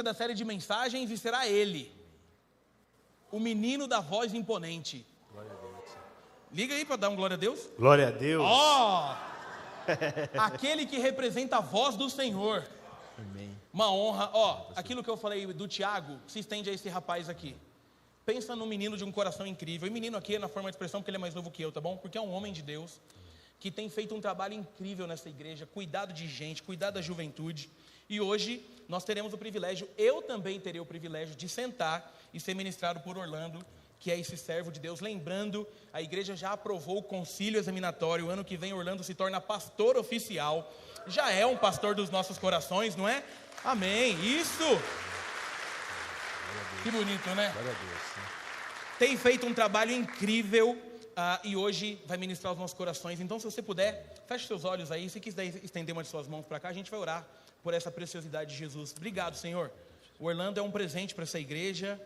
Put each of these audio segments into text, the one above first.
da série de mensagens e será ele, o menino da voz imponente. Glória a Deus. Liga aí para dar um glória a Deus. Glória a Deus. Ó! Aquele que representa a voz do Senhor. Amém. Uma honra. Ó, aquilo que eu falei do Tiago, se estende a esse rapaz aqui. Pensa num menino de um coração incrível. E menino aqui é na forma de expressão porque ele é mais novo que eu, tá bom? Porque é um homem de Deus que tem feito um trabalho incrível nessa igreja, cuidado de gente, cuidado da juventude. E hoje nós teremos o privilégio, eu também terei o privilégio de sentar e ser ministrado por Orlando, que é esse servo de Deus. Lembrando, a igreja já aprovou o concílio examinatório. O ano que vem Orlando se torna pastor oficial. Já é um pastor dos nossos corações, não é? Amém. Isso! Que bonito, né? Glória a Deus. Sim. Tem feito um trabalho incrível e hoje vai ministrar os nossos corações. Então, se você puder, feche seus olhos aí. Se quiser estender uma de suas mãos para cá, a gente vai orar por essa preciosidade de Jesus. Obrigado, Senhor. O Orlando é um presente para essa igreja.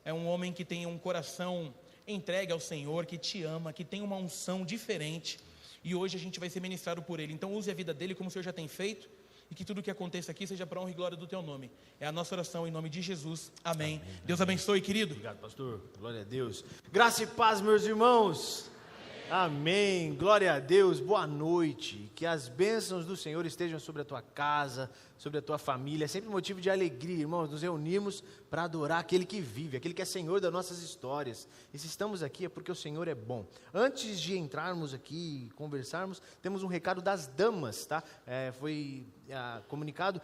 É um homem que tem um coração entregue ao Senhor, que te ama, que tem uma unção diferente. E hoje a gente vai ser ministrado por ele. Então, use a vida dele como o Senhor já tem feito. E que tudo que aconteça aqui seja para honra e glória do teu nome. É a nossa oração em nome de Jesus. Amém. Amém. Deus abençoe, querido. Obrigado, pastor. Glória a Deus. Graça e paz, meus irmãos. Amém. Glória a Deus. Boa noite. Que as bênçãos do Senhor estejam sobre a tua casa, sobre a tua família. É sempre motivo de alegria, irmãos. Nos reunimos para adorar aquele que vive, aquele que é Senhor das nossas histórias. E se estamos aqui é porque o Senhor é bom. Antes de entrarmos aqui e conversarmos, temos um recado das damas, tá? Foi comunicado,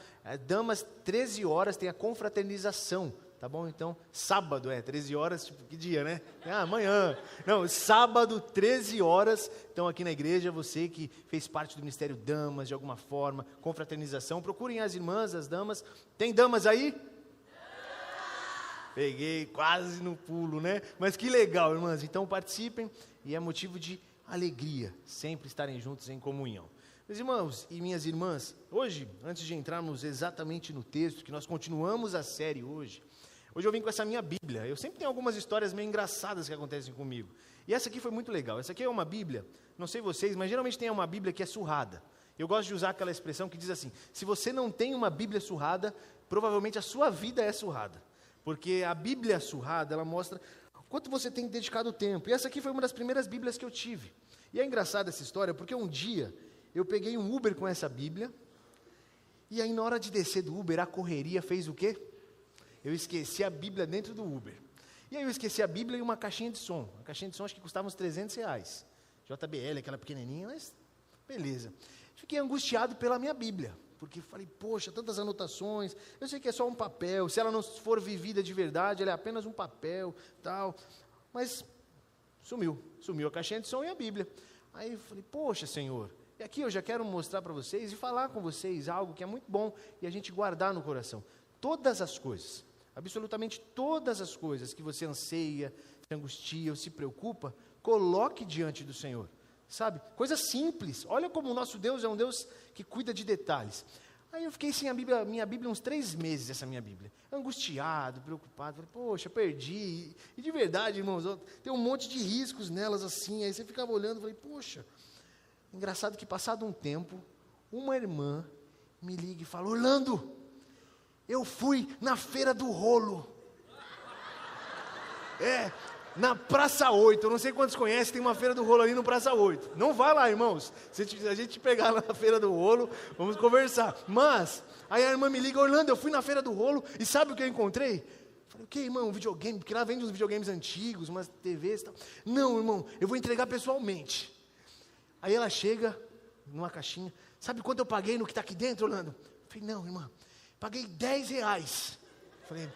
damas, 13 horas tem a confraternização. Tá bom? Então, sábado, 13 horas, tipo, que dia, né? Amanhã. Não, sábado, 13 horas. Então, aqui na igreja, você que fez parte do Ministério Damas, de alguma forma, confraternização, procurem as irmãs, as damas. Tem damas aí? Peguei quase no pulo, né? Mas que legal, irmãs. Então, participem e é motivo de alegria, sempre estarem juntos em comunhão. Meus irmãos e minhas irmãs, hoje, antes de entrarmos exatamente no texto, que nós continuamos a série hoje eu vim com essa minha Bíblia. Eu sempre tenho algumas histórias meio engraçadas que acontecem comigo. E essa aqui foi muito legal. Essa aqui é uma Bíblia, não sei vocês, mas geralmente tem uma Bíblia que é surrada. Eu gosto de usar aquela expressão que diz assim: se você não tem uma Bíblia surrada, provavelmente a sua vida é surrada. Porque a Bíblia surrada, ela mostra quanto você tem dedicado tempo. E essa aqui foi uma das primeiras Bíblias que eu tive. E é engraçada essa história, porque um dia eu peguei um Uber com essa Bíblia, e aí na hora de descer do Uber, a correria fez o quê? Eu esqueci a Bíblia dentro do Uber. E aí eu esqueci a Bíblia e uma caixinha de som. A caixinha de som acho que custava uns R$300. JBL, aquela pequenininha, mas beleza. Fiquei angustiado pela minha Bíblia, porque falei, poxa, tantas anotações, eu sei que é só um papel, se ela não for vivida de verdade, ela é apenas um papel, tal. Mas sumiu a caixinha de som e a Bíblia. Aí eu falei, poxa, Senhor, e aqui eu já quero mostrar para vocês e falar com vocês algo que é muito bom e a gente guardar no coração. Todas as coisas, absolutamente todas as coisas que você anseia, se angustia ou se preocupa, coloque diante do Senhor, sabe? Coisas simples. Olha como o nosso Deus é um Deus que cuida de detalhes. Aí eu fiquei sem minha Bíblia uns 3 meses, essa minha Bíblia, angustiado, preocupado, falei, poxa, perdi. E de verdade, irmãos, tem um monte de riscos nelas assim, aí você ficava olhando, falei, poxa. Engraçado que passado um tempo, uma irmã me liga e fala, Orlando, eu fui na Feira do Rolo. Na Praça 8. Eu não sei quantos conhecem, tem uma Feira do Rolo ali no Praça 8. Não vai lá, irmãos. Se a gente pegar lá na Feira do Rolo, vamos conversar. Mas, aí a irmã me liga, Orlando, eu fui na Feira do Rolo e sabe o que eu encontrei? Falei, o que, irmão? Um videogame? Porque lá vende uns videogames antigos, umas TVs e tal. Não, irmão, eu vou entregar pessoalmente. Aí ela chega numa caixinha. Sabe quanto eu paguei no que está aqui dentro, Orlando? Falei, não, irmã. Paguei R$10. Falei,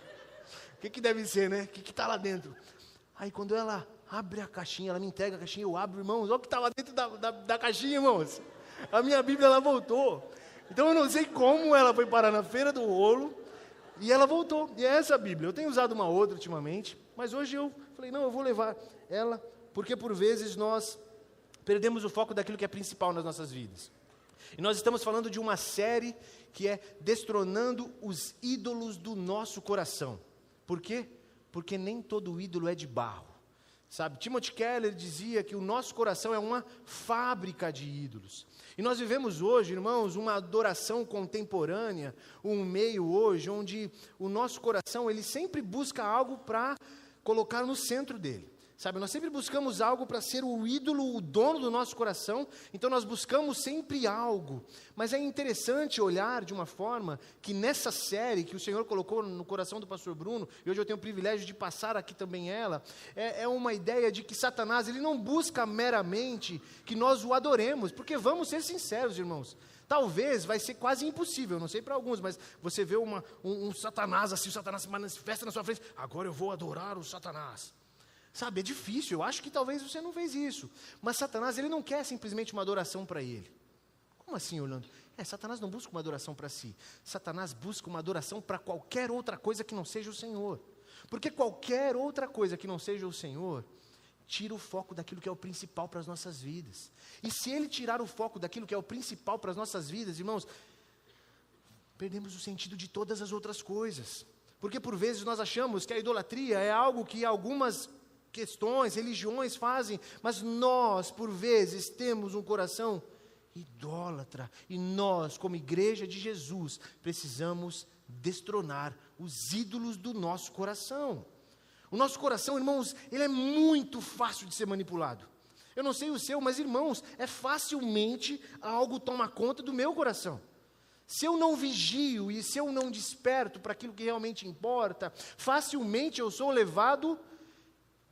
o que deve ser, né? O que está lá dentro? Aí quando ela abre a caixinha, ela me entrega a caixinha, eu abro, irmãos, olha o que está lá dentro da caixinha, irmãos. A minha Bíblia, ela voltou. Então eu não sei como ela foi parar na Feira do Rolo, e ela voltou. E é essa a Bíblia. Eu tenho usado uma outra ultimamente, mas hoje eu falei, não, eu vou levar ela, porque por vezes nós perdemos o foco daquilo que é principal nas nossas vidas. E nós estamos falando de uma série que é destronando os ídolos do nosso coração. Por quê? Porque nem todo ídolo é de barro. Sabe, Timothy Keller dizia que o nosso coração é uma fábrica de ídolos. E nós vivemos hoje, irmãos, uma adoração contemporânea, um meio hoje onde o nosso coração, ele sempre busca algo para colocar no centro dele. Sabe, nós sempre buscamos algo para ser o ídolo, o dono do nosso coração, então nós buscamos sempre algo. Mas é interessante olhar de uma forma que nessa série que o Senhor colocou no coração do pastor Bruno, e hoje eu tenho o privilégio de passar aqui também ela, é uma ideia de que Satanás, ele não busca meramente que nós o adoremos, porque vamos ser sinceros, irmãos, talvez vai ser quase impossível, não sei para alguns, mas você vê um Satanás assim, o Satanás se manifesta na sua frente, agora eu vou adorar o Satanás. Sabe, é difícil, eu acho que talvez você não fez isso. Mas Satanás, ele não quer simplesmente uma adoração para ele. Como assim, Orlando? Satanás não busca uma adoração para si. Satanás busca uma adoração para qualquer outra coisa que não seja o Senhor. Porque qualquer outra coisa que não seja o Senhor, tira o foco daquilo que é o principal para as nossas vidas. E se ele tirar o foco daquilo que é o principal para as nossas vidas, irmãos, perdemos o sentido de todas as outras coisas. Porque por vezes nós achamos que a idolatria é algo que algumas questões, religiões fazem, mas nós, por vezes, temos um coração idólatra, e nós, como igreja de Jesus, precisamos destronar os ídolos do nosso coração. O nosso coração, irmãos, ele é muito fácil de ser manipulado. Eu não sei o seu, mas irmãos, facilmente algo toma conta do meu coração. Se eu não vigio e se eu não desperto para aquilo que realmente importa, facilmente eu sou levado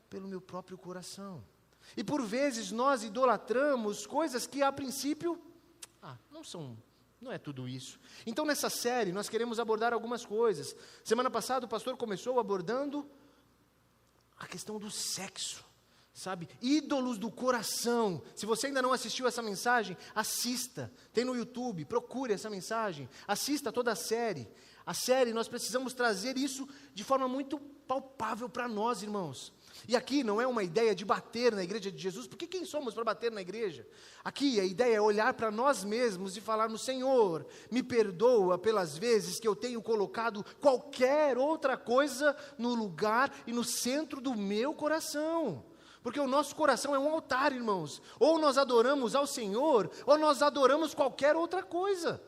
pelo meu próprio coração. E por vezes nós idolatramos coisas que a princípio, não é tudo isso. Então nessa série nós queremos abordar algumas coisas. Semana passada o pastor começou abordando a questão do sexo, sabe? Ídolos do coração. Se você ainda não assistiu essa mensagem, assista. Tem no YouTube, procure essa mensagem. Assista toda a série. A série, nós precisamos trazer isso de forma muito palpável para nós, irmãos. E aqui não é uma ideia de bater na igreja de Jesus, porque quem somos para bater na igreja? Aqui a ideia é olhar para nós mesmos e falar no Senhor, me perdoa pelas vezes que eu tenho colocado qualquer outra coisa no lugar e no centro do meu coração. Porque o nosso coração é um altar, irmãos. Ou nós adoramos ao Senhor, ou nós adoramos qualquer outra coisa.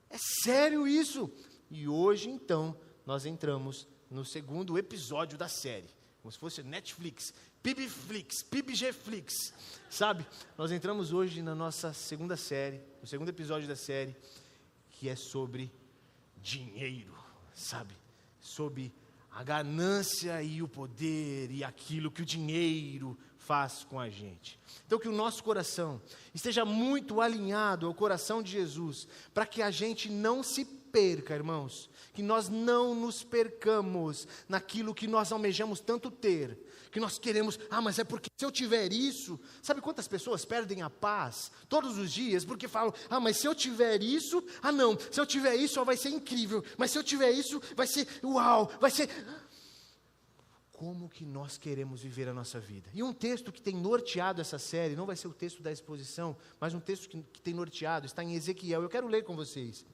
É sério isso. E hoje, então, nós entramos no segundo episódio da série. Como se fosse Netflix, PibFlix, PibGflix, sabe? Nós entramos hoje na nossa segunda série, no segundo episódio da série, que é sobre dinheiro, sabe? Sobre a ganância e o poder e aquilo que o dinheiro faz com a gente. Então que o nosso coração esteja muito alinhado ao coração de Jesus, para que a gente não se perca, irmãos, que nós não nos percamos naquilo que nós almejamos tanto ter, que nós queremos, mas é porque se eu tiver isso, sabe quantas pessoas perdem a paz todos os dias, porque falam, mas se eu tiver isso, não, se eu tiver isso vai ser incrível, mas se eu tiver isso, vai ser uau, vai ser... Como que nós queremos viver a nossa vida? E um texto que tem norteado essa série, não vai ser o texto da exposição, mas um texto que tem norteado, está em Ezequiel, eu quero ler com vocês.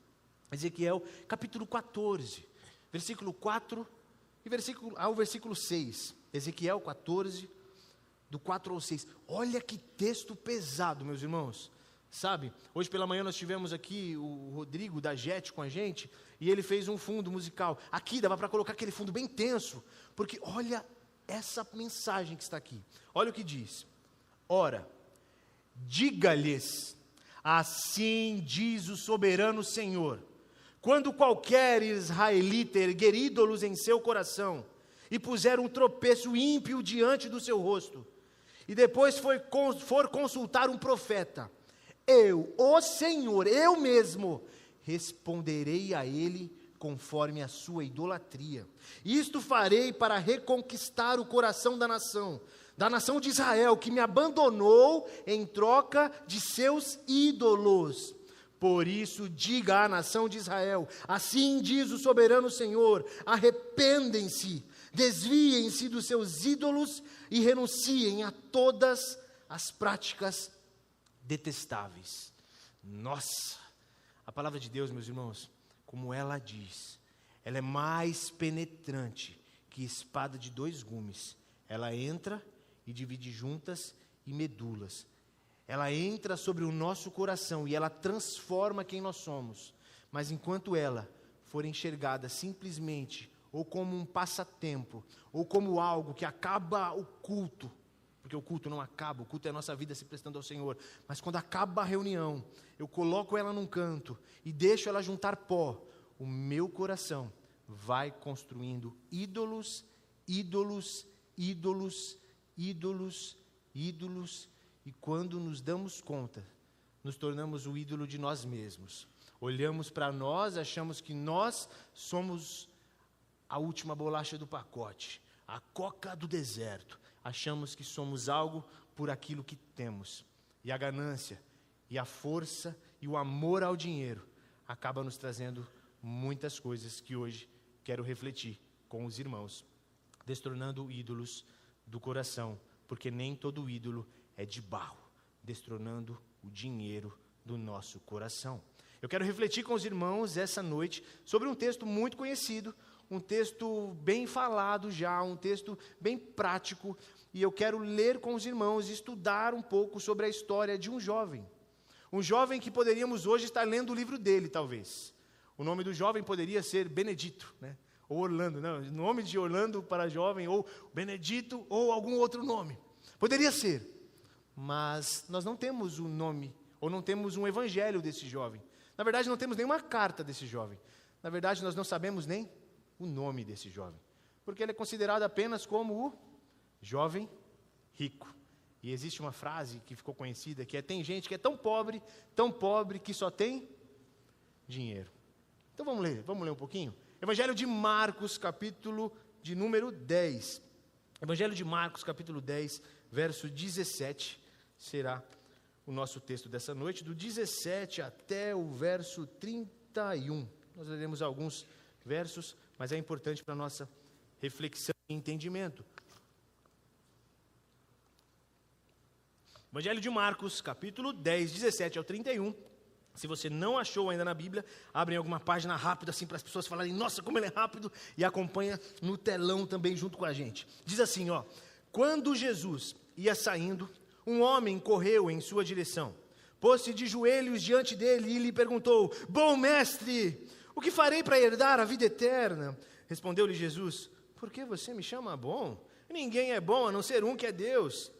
Ezequiel, capítulo 14, versículo 4 ao versículo 6. Ezequiel 14, do 4 ao 6. Olha que texto pesado, meus irmãos. Sabe, hoje pela manhã nós tivemos aqui o Rodrigo da JET com a gente, e ele fez um fundo musical. Aqui dava para colocar aquele fundo bem tenso, porque olha essa mensagem que está aqui. Olha o que diz. Ora, diga-lhes, assim diz o soberano Senhor, quando qualquer israelita erguer ídolos em seu coração, e puser um tropeço ímpio diante do seu rosto, e depois for consultar um profeta, eu, o Senhor, eu mesmo, responderei a ele conforme a sua idolatria. Isto farei para reconquistar o coração da nação de Israel, que me abandonou em troca de seus ídolos. Por isso, diga à nação de Israel, assim diz o soberano Senhor, arrependem-se, desviem-se dos seus ídolos e renunciem a todas as práticas detestáveis. Nossa, a palavra de Deus, meus irmãos, como ela diz, ela é mais penetrante que espada de 2 gumes. Ela entra e divide juntas e medulas. Ela entra sobre o nosso coração e ela transforma quem nós somos. Mas enquanto ela for enxergada simplesmente ou como um passatempo, ou como algo que acaba o culto, porque o culto não acaba, o culto é a nossa vida se prestando ao Senhor, mas quando acaba a reunião, eu coloco ela num canto e deixo ela juntar pó, o meu coração vai construindo ídolos, ídolos, ídolos, ídolos, ídolos, e quando nos damos conta, nos tornamos o ídolo de nós mesmos. Olhamos para nós, achamos que nós somos a última bolacha do pacote, a coca do deserto. Achamos que somos algo por aquilo que temos. E a ganância, e a força, e o amor ao dinheiro acaba nos trazendo muitas coisas que hoje quero refletir com os irmãos, destronando ídolos do coração, porque nem todo ídolo é de barro, destronando o dinheiro do nosso coração. Eu quero refletir com os irmãos essa noite sobre um texto muito conhecido, um texto bem falado já, um texto bem prático, e eu quero ler com os irmãos, estudar um pouco sobre a história de um jovem que poderíamos hoje estar lendo o livro dele, talvez. O nome do jovem poderia ser Benedito, né? Ou Orlando, não, o nome de Orlando para jovem, ou Benedito, ou algum outro nome. Poderia ser, mas nós não temos um nome, ou não temos um evangelho desse jovem. Na verdade, não temos nenhuma carta desse jovem. Na verdade, nós não sabemos nem o nome desse jovem, porque ele é considerado apenas como o jovem rico. E existe uma frase que ficou conhecida, que é: tem gente que é tão pobre que só tem dinheiro. Então vamos ler um pouquinho? Evangelho de Marcos, capítulo de número 10. Evangelho de Marcos, capítulo 10, verso 17, será o nosso texto dessa noite, do 17 até o verso 31. Nós leremos alguns versos, mas é importante para a nossa reflexão e entendimento. Evangelho de Marcos, capítulo 10, 17 ao 31. Se você não achou ainda na Bíblia, abrem alguma página rápida assim para as pessoas falarem: nossa, como ele é rápido, e acompanha no telão também junto com a gente. Diz assim, ó: quando Jesus ia saindo, um homem correu em sua direção, pôs-se de joelhos diante dele e lhe perguntou: bom mestre, o que farei para herdar a vida eterna? Respondeu-lhe Jesus: por que você me chama bom? Ninguém é bom a não ser um, que é Deus.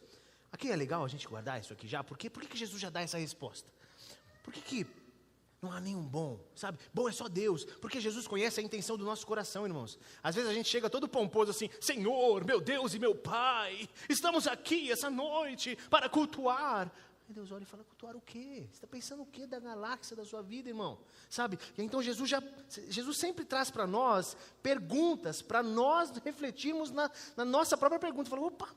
Aqui é legal a gente guardar isso aqui já, por que Jesus já dá essa resposta? Por que não há nenhum bom, sabe? Bom é só Deus, porque Jesus conhece a intenção do nosso coração, irmãos. Às vezes a gente chega todo pomposo assim: Senhor, meu Deus e meu Pai, estamos aqui essa noite para cultuar. Aí Deus olha e fala: cultuar o quê? Você está pensando o quê da galáxia da sua vida, irmão? Sabe? E então Jesus sempre traz para nós perguntas, para nós refletirmos na nossa própria pergunta. Fala: opa,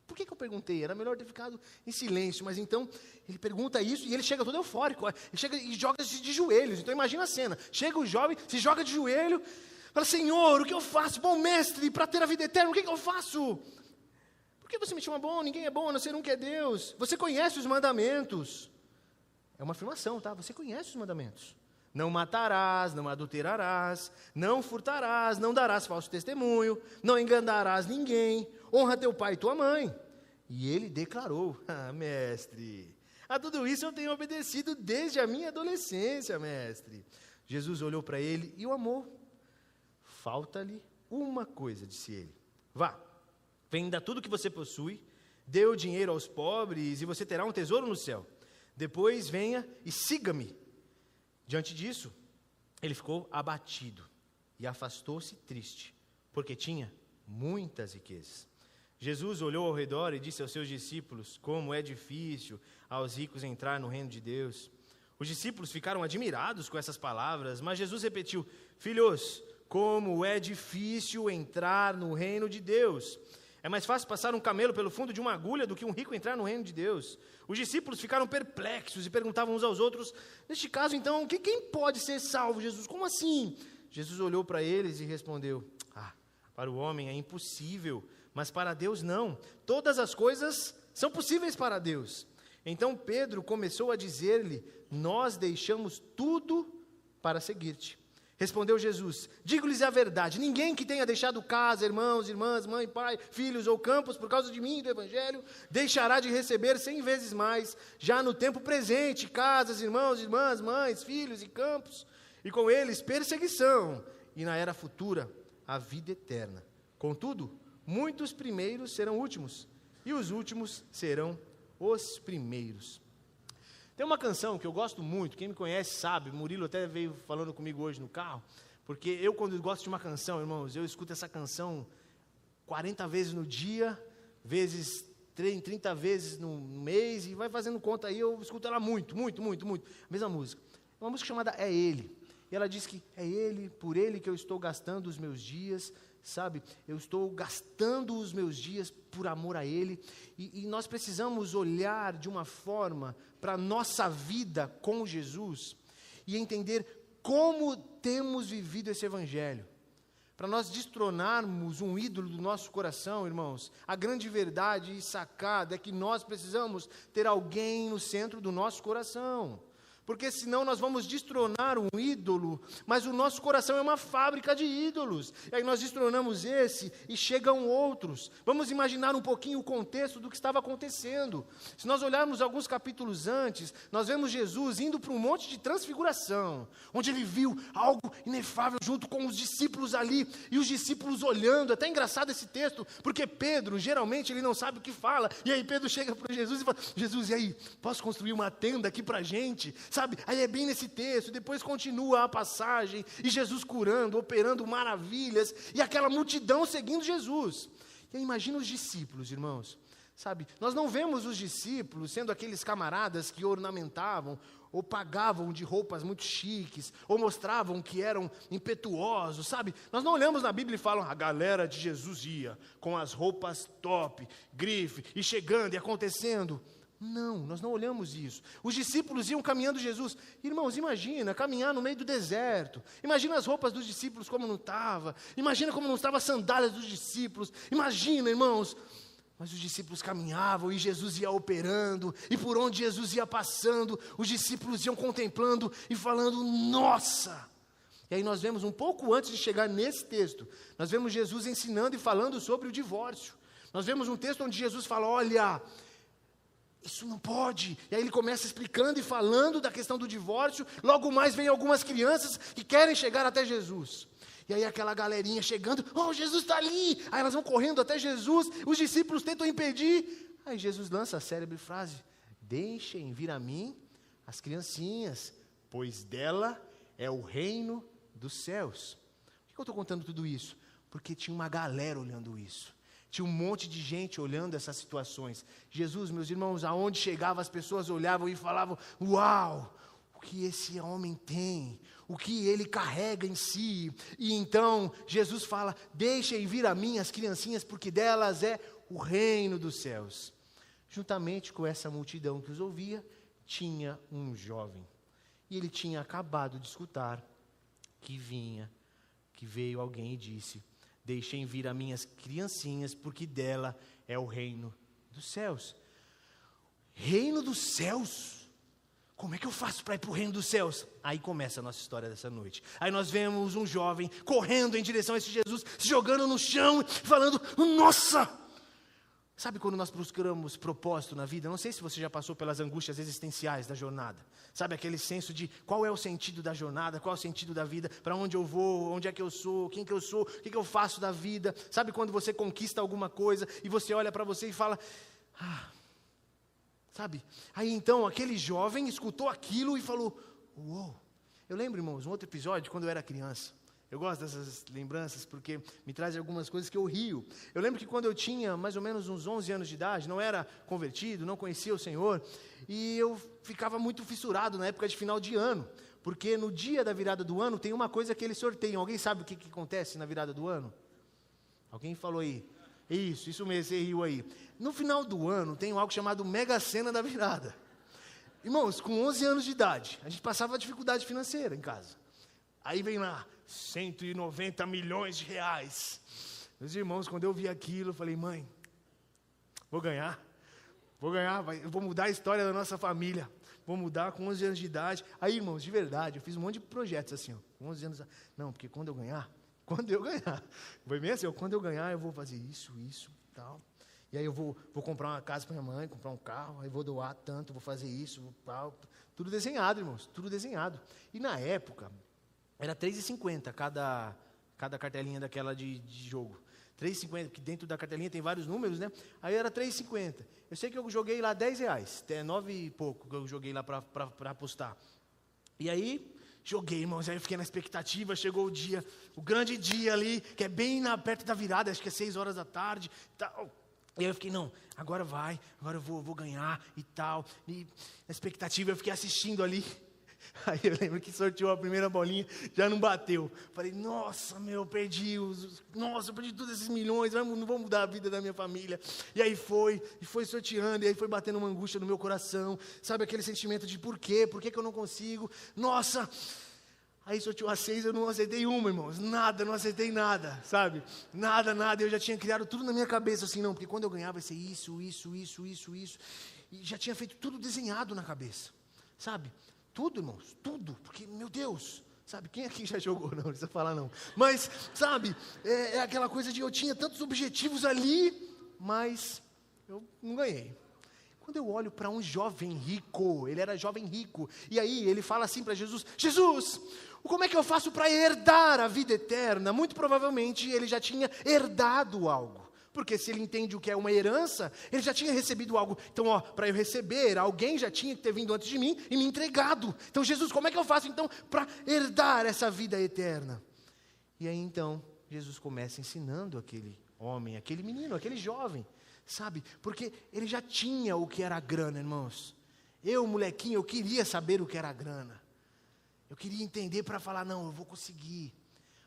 por que eu perguntei? Era melhor ter ficado em silêncio. Mas então, ele pergunta isso e ele chega todo eufórico. Ele chega e joga-se de joelhos. Então imagina a cena. Chega o jovem, se joga de joelho, fala: Senhor, o que eu faço? Bom mestre, para ter a vida eterna, o que eu faço? Por que você me chama bom? Ninguém é bom a não ser um, que é Deus. Você conhece os mandamentos. É uma afirmação, tá? Você conhece os mandamentos. Não matarás, não adulterarás, não furtarás, não darás falso testemunho, não enganarás ninguém, honra teu pai e tua mãe. E ele declarou: ah, mestre, a tudo isso eu tenho obedecido desde a minha adolescência, mestre. Jesus olhou para ele e o amou. Falta-lhe uma coisa, disse ele: vá, venda tudo que você possui, dê o dinheiro aos pobres e você terá um tesouro no céu. Depois venha e siga-me. Diante disso, ele ficou abatido e afastou-se triste, porque tinha muitas riquezas. Jesus olhou ao redor e disse aos seus discípulos: como é difícil aos ricos entrar no reino de Deus. Os discípulos ficaram admirados com essas palavras, mas Jesus repetiu: filhos, como é difícil entrar no reino de Deus. É mais fácil passar um camelo pelo fundo de uma agulha do que um rico entrar no reino de Deus. Os discípulos ficaram perplexos e perguntavam uns aos outros: neste caso, então, quem pode ser salvo, Jesus? Como assim? Jesus olhou para eles e respondeu: para o homem é impossível, mas para Deus não. Todas as coisas são possíveis para Deus. Então Pedro começou a dizer-lhe: nós deixamos tudo para seguir-te. Respondeu Jesus: digo-lhes a verdade, ninguém que tenha deixado casa, irmãos, irmãs, mãe, pai, filhos ou campos, por causa de mim e do Evangelho, deixará de receber 100 vezes mais, já no tempo presente, casas, irmãos, irmãs, mães, filhos e campos, e com eles perseguição, e na era futura, a vida eterna. Contudo, muitos primeiros serão últimos, e os últimos serão os primeiros. Tem uma canção que eu gosto muito, quem me conhece sabe, Murilo até veio falando comigo hoje no carro, porque eu quando gosto de uma canção, irmãos, eu escuto essa canção 40 vezes no dia, vezes 30 vezes no mês, e vai fazendo conta aí, eu escuto ela muito. A mesma música. É uma música chamada É Ele. E ela diz que é Ele, por Ele que eu estou gastando os meus dias, sabe? Eu estou gastando os meus dias por amor a Ele. E nós precisamos olhar de uma forma para a nossa vida com Jesus e entender como temos vivido esse Evangelho. Para nós destronarmos um ídolo do nosso coração, irmãos, a grande verdade e sacada é que nós precisamos ter alguém no centro do nosso coração. Porque senão nós vamos destronar um ídolo, mas o nosso coração é uma fábrica de ídolos. E aí nós destronamos esse e chegam outros. Vamos imaginar um pouquinho o contexto do que estava acontecendo. Se nós olharmos alguns capítulos antes, nós vemos Jesus indo para um monte de transfiguração, onde ele viu algo inefável junto com os discípulos ali, e os discípulos olhando. É até engraçado esse texto, porque Pedro, geralmente, ele não sabe o que fala. E aí Pedro chega para Jesus e fala: Jesus, e aí, posso construir uma tenda aqui para a gente? Sabe, aí é bem nesse texto, depois continua a passagem, e Jesus curando, operando maravilhas, e aquela multidão seguindo Jesus. E aí imagina os discípulos, irmãos, sabe, nós não vemos os discípulos sendo aqueles camaradas que ornamentavam, ou pagavam de roupas muito chiques, ou mostravam que eram impetuosos, sabe, nós não olhamos na Bíblia e falam: a galera de Jesus ia, com as roupas top, grife, e chegando e acontecendo. Não, nós não olhamos isso. Os discípulos iam caminhando Jesus. Irmãos, imagina caminhar no meio do deserto. Imagina as roupas dos discípulos como não estava. Imagina como não estavam as sandálias dos discípulos. Imagina, irmãos. Mas os discípulos caminhavam e Jesus ia operando. E por onde Jesus ia passando, os discípulos iam contemplando e falando: nossa! E aí nós vemos um pouco antes de chegar nesse texto, nós vemos Jesus ensinando e falando sobre o divórcio. Nós vemos um texto onde Jesus fala: olha, isso não pode. E aí ele começa explicando e falando da questão do divórcio. Logo mais vem algumas crianças que querem chegar até Jesus. E aí aquela galerinha chegando: oh, Jesus está ali. Aí elas vão correndo até Jesus. Os discípulos tentam impedir. Aí Jesus lança a célebre frase: deixem vir a mim as criancinhas, pois dela é o reino dos céus. Por que eu estou contando tudo isso? Porque tinha uma galera olhando isso. Tinha um monte de gente olhando essas situações. Jesus, meus irmãos, aonde chegava as pessoas olhavam e falavam: uau, o que esse homem tem, o que ele carrega em si. E então Jesus fala: deixem vir a mim as criancinhas, porque delas é o reino dos céus. Juntamente com essa multidão que os ouvia, tinha um jovem. E ele tinha acabado de escutar que veio alguém e disse: deixem vir a minhas criancinhas, porque dela é o reino dos céus. Reino dos céus? Como é que eu faço para ir para o reino dos céus? Aí começa a nossa história dessa noite. Aí nós vemos um jovem correndo em direção a esse Jesus, se jogando no chão, falando: nossa! Sabe quando nós procuramos propósito na vida? Não sei se você já passou pelas angústias existenciais da jornada. Sabe aquele senso de qual é o sentido da jornada, qual é o sentido da vida, para onde eu vou, onde é que eu sou, quem que eu sou, o que eu faço da vida. Sabe quando você conquista alguma coisa e você olha para você e fala: sabe? Aí então aquele jovem escutou aquilo e falou: uou. Eu lembro, irmãos, um outro episódio quando eu era criança. Eu gosto dessas lembranças porque me trazem algumas coisas que eu rio. Eu lembro que quando eu tinha mais ou menos uns 11 anos de idade, não era convertido, não conhecia o Senhor, e eu ficava muito fissurado na época de final de ano, porque no dia da virada do ano tem uma coisa que eles sorteiam. Alguém sabe o que acontece na virada do ano? Alguém falou aí? Isso mesmo, você riu aí. No final do ano tem algo chamado Mega Sena da virada. Irmãos, com 11 anos de idade, a gente passava dificuldade financeira em casa. Aí vem lá, 190 milhões de reais. Meus irmãos, quando eu vi aquilo, eu falei: mãe, vou ganhar, eu vou mudar a história da nossa família, vou mudar com 11 anos de idade. Aí, irmãos, de verdade, eu fiz um monte de projetos assim, ó, com 11 anos. Não, porque quando eu ganhar, foi bem assim, ó, quando eu ganhar eu vou fazer isso, tal. E aí eu vou comprar uma casa para minha mãe, comprar um carro, aí vou doar tanto, vou fazer isso, tal. Tudo desenhado, irmãos, tudo desenhado. E na época, era R$3,50 cada cartelinha daquela de jogo. R$3,50, porque dentro da cartelinha tem vários números, né? Aí era R$3,50. Eu sei que eu joguei lá R$10, até 9 e pouco que eu joguei lá para apostar. E aí, joguei, irmãos, aí eu fiquei na expectativa, chegou o dia, o grande dia ali, que é bem perto da virada, acho que é 6 horas da tarde, tal. E aí eu fiquei, não, agora eu vou ganhar e tal. E na expectativa eu fiquei assistindo ali. Aí eu lembro que sorteou a primeira bolinha, já não bateu. Falei, nossa, eu perdi todos esses milhões, não vou mudar a vida da minha família. E aí foi sorteando, e aí foi batendo uma angústia no meu coração. Sabe aquele sentimento de por quê? Por que eu não consigo? Nossa! Aí sorteou a 6, eu não acertei uma, irmãos. Nada, não acertei nada, sabe? Nada. Eu já tinha criado tudo na minha cabeça, assim, não, porque quando eu ganhar vai ser isso. E já tinha feito tudo desenhado na cabeça, sabe? Tudo, irmãos, tudo. Porque, meu Deus, sabe? Quem aqui já jogou? Não precisa falar, não. Mas, sabe? É aquela coisa de eu tinha tantos objetivos ali, mas eu não ganhei. Quando eu olho para um jovem rico, ele era jovem rico, e aí ele fala assim para Jesus, Jesus, como é que eu faço para herdar a vida eterna? Muito provavelmente ele já tinha herdado algo, porque se ele entende o que é uma herança, ele já tinha recebido algo. Então, para eu receber, alguém já tinha que ter vindo antes de mim e me entregado. Então, Jesus, como é que eu faço então para herdar essa vida eterna? E aí então, Jesus começa ensinando aquele homem, aquele menino, aquele jovem, sabe? Porque ele já tinha o que era a grana, irmãos. Eu, molequinho, eu queria saber o que era a grana. Eu queria entender para falar, não, eu vou conseguir.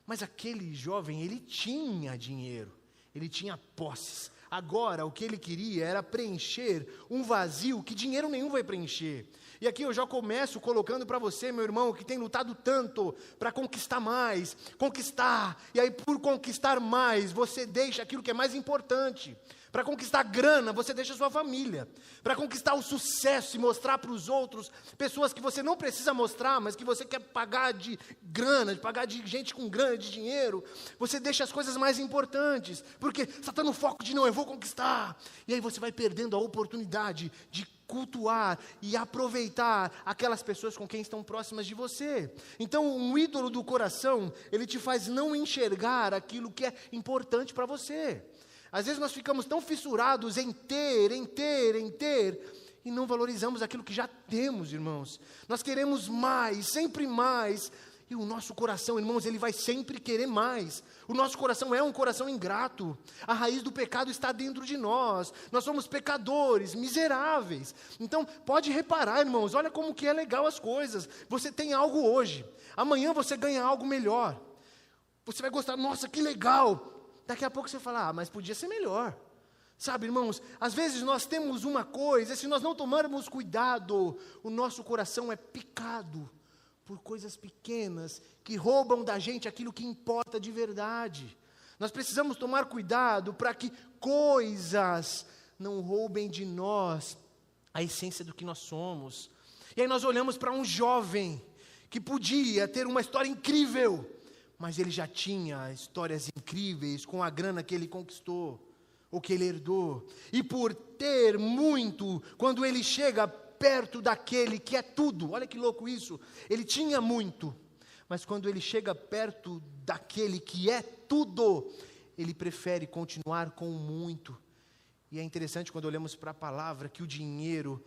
Mas aquele jovem, ele tinha dinheiro, ele tinha posses. Agora, o que ele queria era preencher um vazio que dinheiro nenhum vai preencher. E aqui eu já começo colocando para você, meu irmão, que tem lutado tanto para conquistar mais, conquistar, e aí por conquistar mais, você deixa aquilo que é mais importante. Para conquistar grana, você deixa a sua família. Para conquistar o sucesso e mostrar para os outros, pessoas que você não precisa mostrar, mas que você quer pagar de grana, pagar de gente com grana, de dinheiro, você deixa as coisas mais importantes. Porque você está no foco de não, eu vou conquistar. E aí você vai perdendo a oportunidade de cultuar e aproveitar aquelas pessoas com quem estão próximas de você. Então, um ídolo do coração, ele te faz não enxergar aquilo que é importante para você. Às vezes nós ficamos tão fissurados em ter, e não valorizamos aquilo que já temos, irmãos. Nós queremos mais, sempre mais, e o nosso coração, irmãos, ele vai sempre querer mais. O nosso coração é um coração ingrato. A raiz do pecado está dentro de nós. Nós somos pecadores, miseráveis. Então, pode reparar, irmãos, olha como que é legal as coisas. Você tem algo hoje, amanhã você ganha algo melhor. Você vai gostar, nossa, que legal. Daqui a pouco você fala, mas podia ser melhor. Sabe, irmãos, às vezes nós temos uma coisa, e se nós não tomarmos cuidado, o nosso coração é picado por coisas pequenas, que roubam da gente aquilo que importa de verdade. Nós precisamos tomar cuidado para que coisas não roubem de nós a essência do que nós somos. E aí nós olhamos para um jovem, que podia ter uma história incrível, mas ele já tinha histórias incríveis com a grana que ele conquistou, ou que ele herdou. E por ter muito, quando ele chega perto daquele que é tudo, olha que louco isso, ele tinha muito, mas quando ele chega perto daquele que é tudo, ele prefere continuar com o muito. E é interessante quando olhamos para a palavra, que o dinheiro,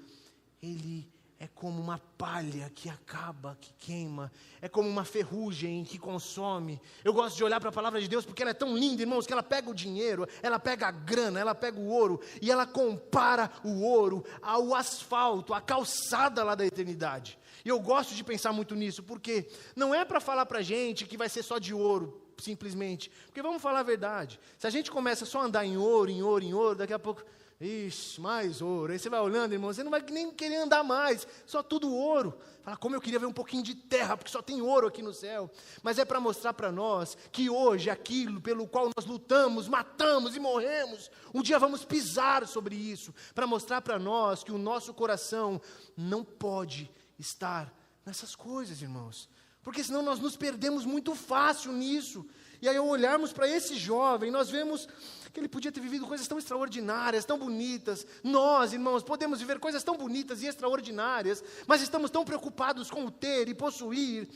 ele é como uma palha que acaba, que queima. É como uma ferrugem que consome. Eu gosto de olhar para a palavra de Deus porque ela é tão linda, irmãos, que ela pega o dinheiro, ela pega a grana, ela pega o ouro, e ela compara o ouro ao asfalto, à calçada lá da eternidade. E eu gosto de pensar muito nisso, porque não é para falar para a gente que vai ser só de ouro, simplesmente. Porque vamos falar a verdade, se a gente começa só a andar em ouro, daqui a pouco Ixi, mais ouro. Aí você vai olhando, irmão, você não vai nem querer andar mais, só tudo ouro. Fala, como eu queria ver um pouquinho de terra, porque só tem ouro aqui no céu. Mas é para mostrar para nós que hoje aquilo pelo qual nós lutamos, matamos e morremos, um dia vamos pisar sobre isso, para mostrar para nós que o nosso coração não pode estar nessas coisas, irmãos. Porque senão nós nos perdemos muito fácil nisso. E aí, ao olharmos para esse jovem, nós vemos que ele podia ter vivido coisas tão extraordinárias, tão bonitas. Nós, irmãos, podemos viver coisas tão bonitas e extraordinárias, mas estamos tão preocupados com o ter e possuir,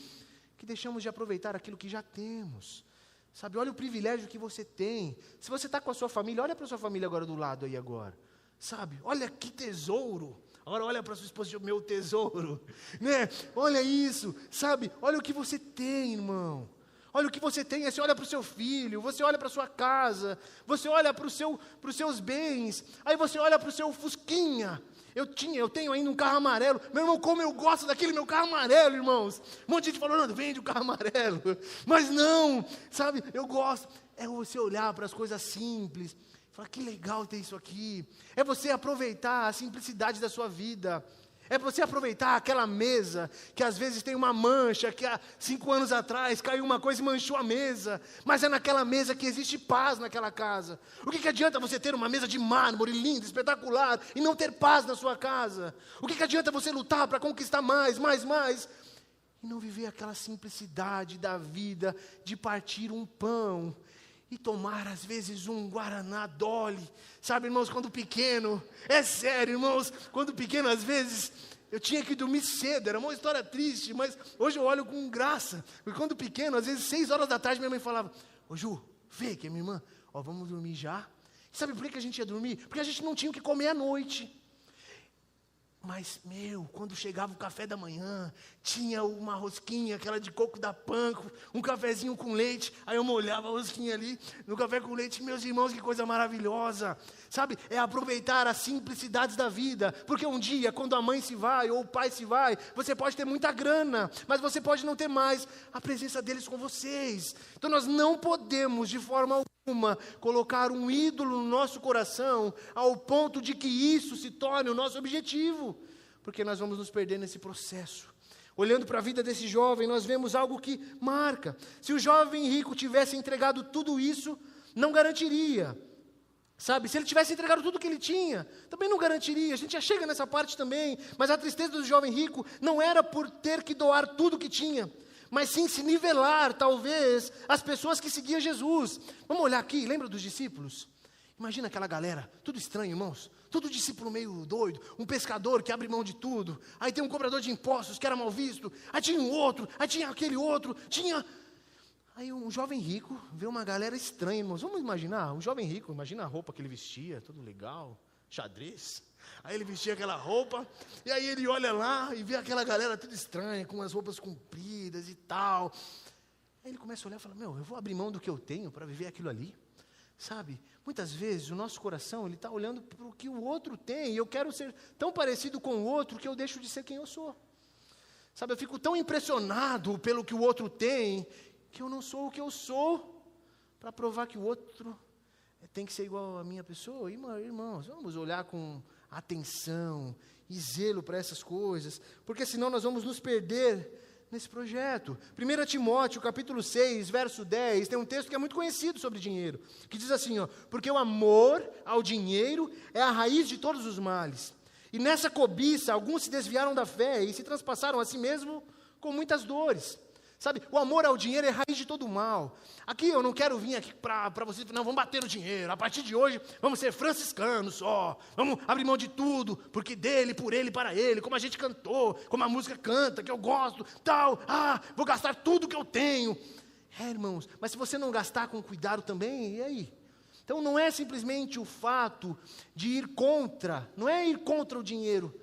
que deixamos de aproveitar aquilo que já temos. Sabe, olha o privilégio que você tem. Se você está com a sua família, olha para a sua família agora do lado aí agora. Sabe, olha que tesouro. Agora olha para a sua esposa, meu tesouro. Né? Olha isso, sabe, olha o que você tem, irmão. Olha o que você tem, você olha para o seu filho, você olha para a sua casa, você olha para os seus bens, aí você olha para o seu fusquinha. Eu tenho ainda um carro amarelo. Meu irmão, como eu gosto daquele meu carro amarelo, irmãos. Um monte de gente falou, não, vende o carro amarelo. Mas não, sabe, eu gosto. É você olhar para as coisas simples, falar, que legal ter isso aqui. É você aproveitar a simplicidade da sua vida. É você aproveitar aquela mesa que às vezes tem uma mancha, que há 5 anos atrás caiu uma coisa e manchou a mesa, mas é naquela mesa que existe paz naquela casa. O que adianta você ter uma mesa de mármore linda, espetacular, e não ter paz na sua casa? O que adianta você lutar para conquistar mais, e não viver aquela simplicidade da vida de partir um pão e tomar, às vezes, um Guaraná Dolly. Sabe, irmãos, quando pequeno, é sério, irmãos, quando pequeno, às vezes, eu tinha que dormir cedo, era uma história triste, mas hoje eu olho com graça. Porque quando pequeno, às vezes, 6 horas da tarde, minha mãe falava, ô Ju, vê que é minha irmã, ó, vamos dormir já. E sabe por que a gente ia dormir? Porque a gente não tinha o que comer à noite. Mas, quando chegava o café da manhã, tinha uma rosquinha, aquela de coco da Panko, um cafezinho com leite, aí eu molhava a rosquinha ali, no café com leite, meus irmãos, que coisa maravilhosa, sabe, é aproveitar as simplicidades da vida, porque um dia, quando a mãe se vai, ou o pai se vai, você pode ter muita grana, mas você pode não ter mais a presença deles com vocês. Então nós não podemos, de forma alguma, colocar um ídolo no nosso coração, ao ponto de que isso se torne o nosso objetivo, porque nós vamos nos perder nesse processo. Olhando para a vida desse jovem, nós vemos algo que marca. Se o jovem rico tivesse entregado tudo isso, não garantiria. Sabe, se ele tivesse entregado tudo que ele tinha, também não garantiria. A gente já chega nessa parte também, mas a tristeza do jovem rico não era por ter que doar tudo que tinha, mas sim se nivelar, talvez, as pessoas que seguiam Jesus. Vamos olhar aqui, lembra dos discípulos? Imagina aquela galera, tudo estranho, irmãos, tudo discípulo meio doido, um pescador que abre mão de tudo, aí tem um cobrador de impostos que era mal visto, aí tinha um outro, aí tinha aquele outro, Aí um jovem rico vê uma galera estranha, irmãos. Vamos imaginar, um jovem rico, imagina a roupa que ele vestia, tudo legal, xadrez. Aí ele vestia aquela roupa, e aí ele olha lá e vê aquela galera tudo estranha, com as roupas compridas e tal. Aí ele começa a olhar e fala, eu vou abrir mão do que eu tenho para viver aquilo ali. Sabe, muitas vezes o nosso coração, ele está olhando para o que o outro tem, e eu quero ser tão parecido com o outro que eu deixo de ser quem eu sou. Sabe, eu fico tão impressionado pelo que o outro tem, que eu não sou o que eu sou, para provar que o outro tem que ser igual a minha pessoa. Irmãos, vamos olhar com atenção e zelo para essas coisas, porque senão nós vamos nos perder nesse projeto. 1 Timóteo, capítulo 6, verso 10, tem um texto que é muito conhecido sobre dinheiro, que diz assim, porque o amor ao dinheiro é a raiz de todos os males. E nessa cobiça, alguns se desviaram da fé e se transpassaram a si mesmo com muitas dores. Sabe, o amor ao dinheiro é a raiz de todo o mal. Aqui eu não quero vir aqui para vocês, não, vamos bater no dinheiro. A partir de hoje, vamos ser franciscanos só. Vamos abrir mão de tudo, porque dele, por ele, para ele, como a gente cantou, como a música canta, que eu gosto, tal. Vou gastar tudo que eu tenho. Irmãos, mas se você não gastar com cuidado também, e aí? Então não é simplesmente o fato de ir contra, não é ir contra o dinheiro,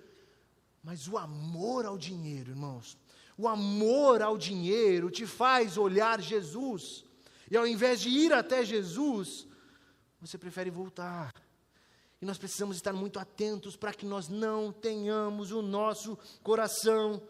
mas o amor ao dinheiro, irmãos. O amor ao dinheiro te faz olhar Jesus, e ao invés de ir até Jesus, você prefere voltar. E nós precisamos estar muito atentos para que nós não tenhamos o nosso coração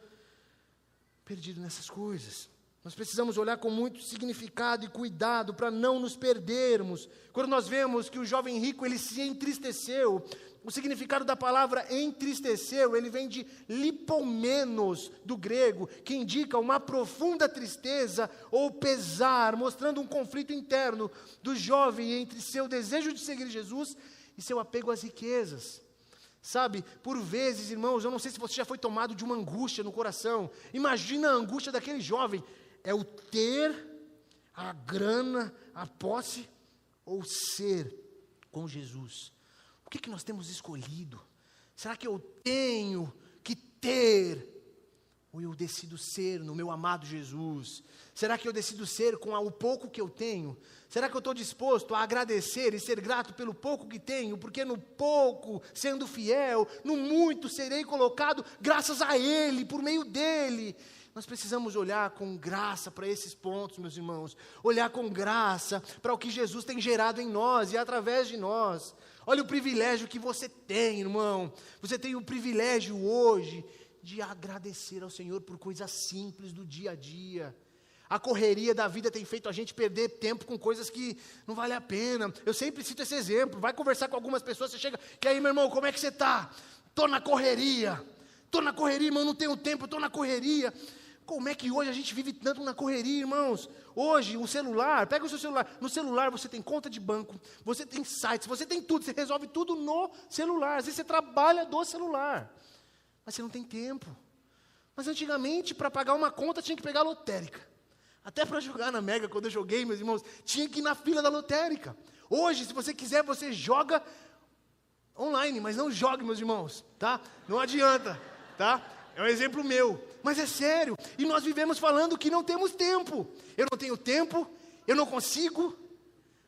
perdido nessas coisas. Nós precisamos olhar com muito significado e cuidado para não nos perdermos. Quando nós vemos que o jovem rico, ele se entristeceu, o significado da palavra entristeceu, ele vem de lipomenos, do grego, que indica uma profunda tristeza ou pesar, mostrando um conflito interno do jovem entre seu desejo de seguir Jesus e seu apego às riquezas. Sabe, por vezes, irmãos, eu não sei se você já foi tomado de uma angústia no coração. Imagina a angústia daquele jovem. É o ter, a grana, a posse, ou ser com Jesus. O que nós temos escolhido? Será que eu tenho que ter, ou eu decido ser no meu amado Jesus? Será que eu decido ser com o pouco que eu tenho? Será que eu estou disposto a agradecer e ser grato pelo pouco que tenho? Porque no pouco, sendo fiel, no muito serei colocado graças a Ele, por meio dEle. Nós precisamos olhar com graça para esses pontos, meus irmãos. Olhar com graça para o que Jesus tem gerado em nós e através de nós. Olha o privilégio que você tem, irmão. Você tem o privilégio hoje de agradecer ao Senhor por coisas simples do dia a dia. A correria da vida tem feito a gente perder tempo com coisas que não vale a pena. Eu sempre cito esse exemplo. Vai conversar com algumas pessoas, você chega, e aí, meu irmão, como é que você está? Estou na correria, irmão, não tenho tempo, estou na correria. Como é que hoje a gente vive tanto na correria, irmãos? Hoje, o celular, pega o seu celular. No celular você tem conta de banco, você tem sites, você tem tudo, você resolve tudo no celular. Às vezes você trabalha do celular, mas você não tem tempo. Mas antigamente, para pagar uma conta, tinha que pegar a lotérica. Até para jogar na Mega, quando eu joguei, meus irmãos, tinha que ir na fila da lotérica. Hoje, se você quiser, você joga online, mas não jogue, meus irmãos, tá? Não adianta, tá? É um exemplo meu, mas é sério. E nós vivemos falando que não temos tempo. Eu não tenho tempo, eu não consigo.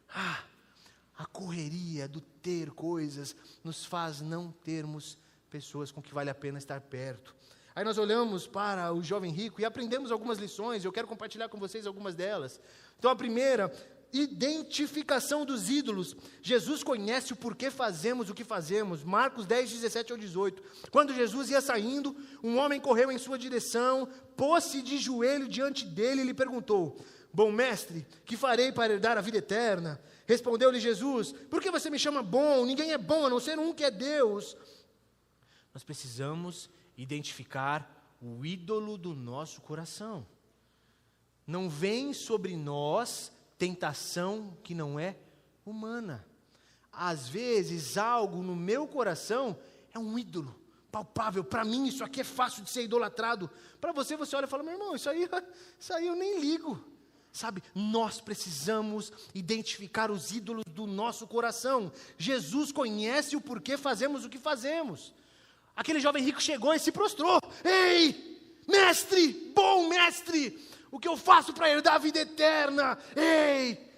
A correria do ter coisas nos faz não termos pessoas com que vale a pena estar perto. Aí nós olhamos para o jovem rico e aprendemos algumas lições. Eu quero compartilhar com vocês algumas delas. Então a primeira, identificação dos ídolos. Jesus conhece o porquê fazemos o que fazemos. Marcos 10, 17 ao 18. Quando Jesus ia saindo, um homem correu em sua direção, pôs-se de joelho diante dele e lhe perguntou: bom mestre, que farei para herdar a vida eterna? Respondeu-lhe Jesus: por que você me chama bom? Ninguém é bom a não ser um que é Deus. Nós precisamos identificar o ídolo do nosso coração. Não vem sobre nós tentação que não é humana. Às vezes, algo no meu coração é um ídolo palpável. Para mim, isso aqui é fácil de ser idolatrado. Para você, você olha e fala: meu irmão, isso aí eu nem ligo. Sabe, nós precisamos identificar os ídolos do nosso coração. Jesus conhece o porquê fazemos o que fazemos. Aquele jovem rico chegou e se prostrou: ei, mestre, bom mestre, o que eu faço para herdar a vida eterna? Ei!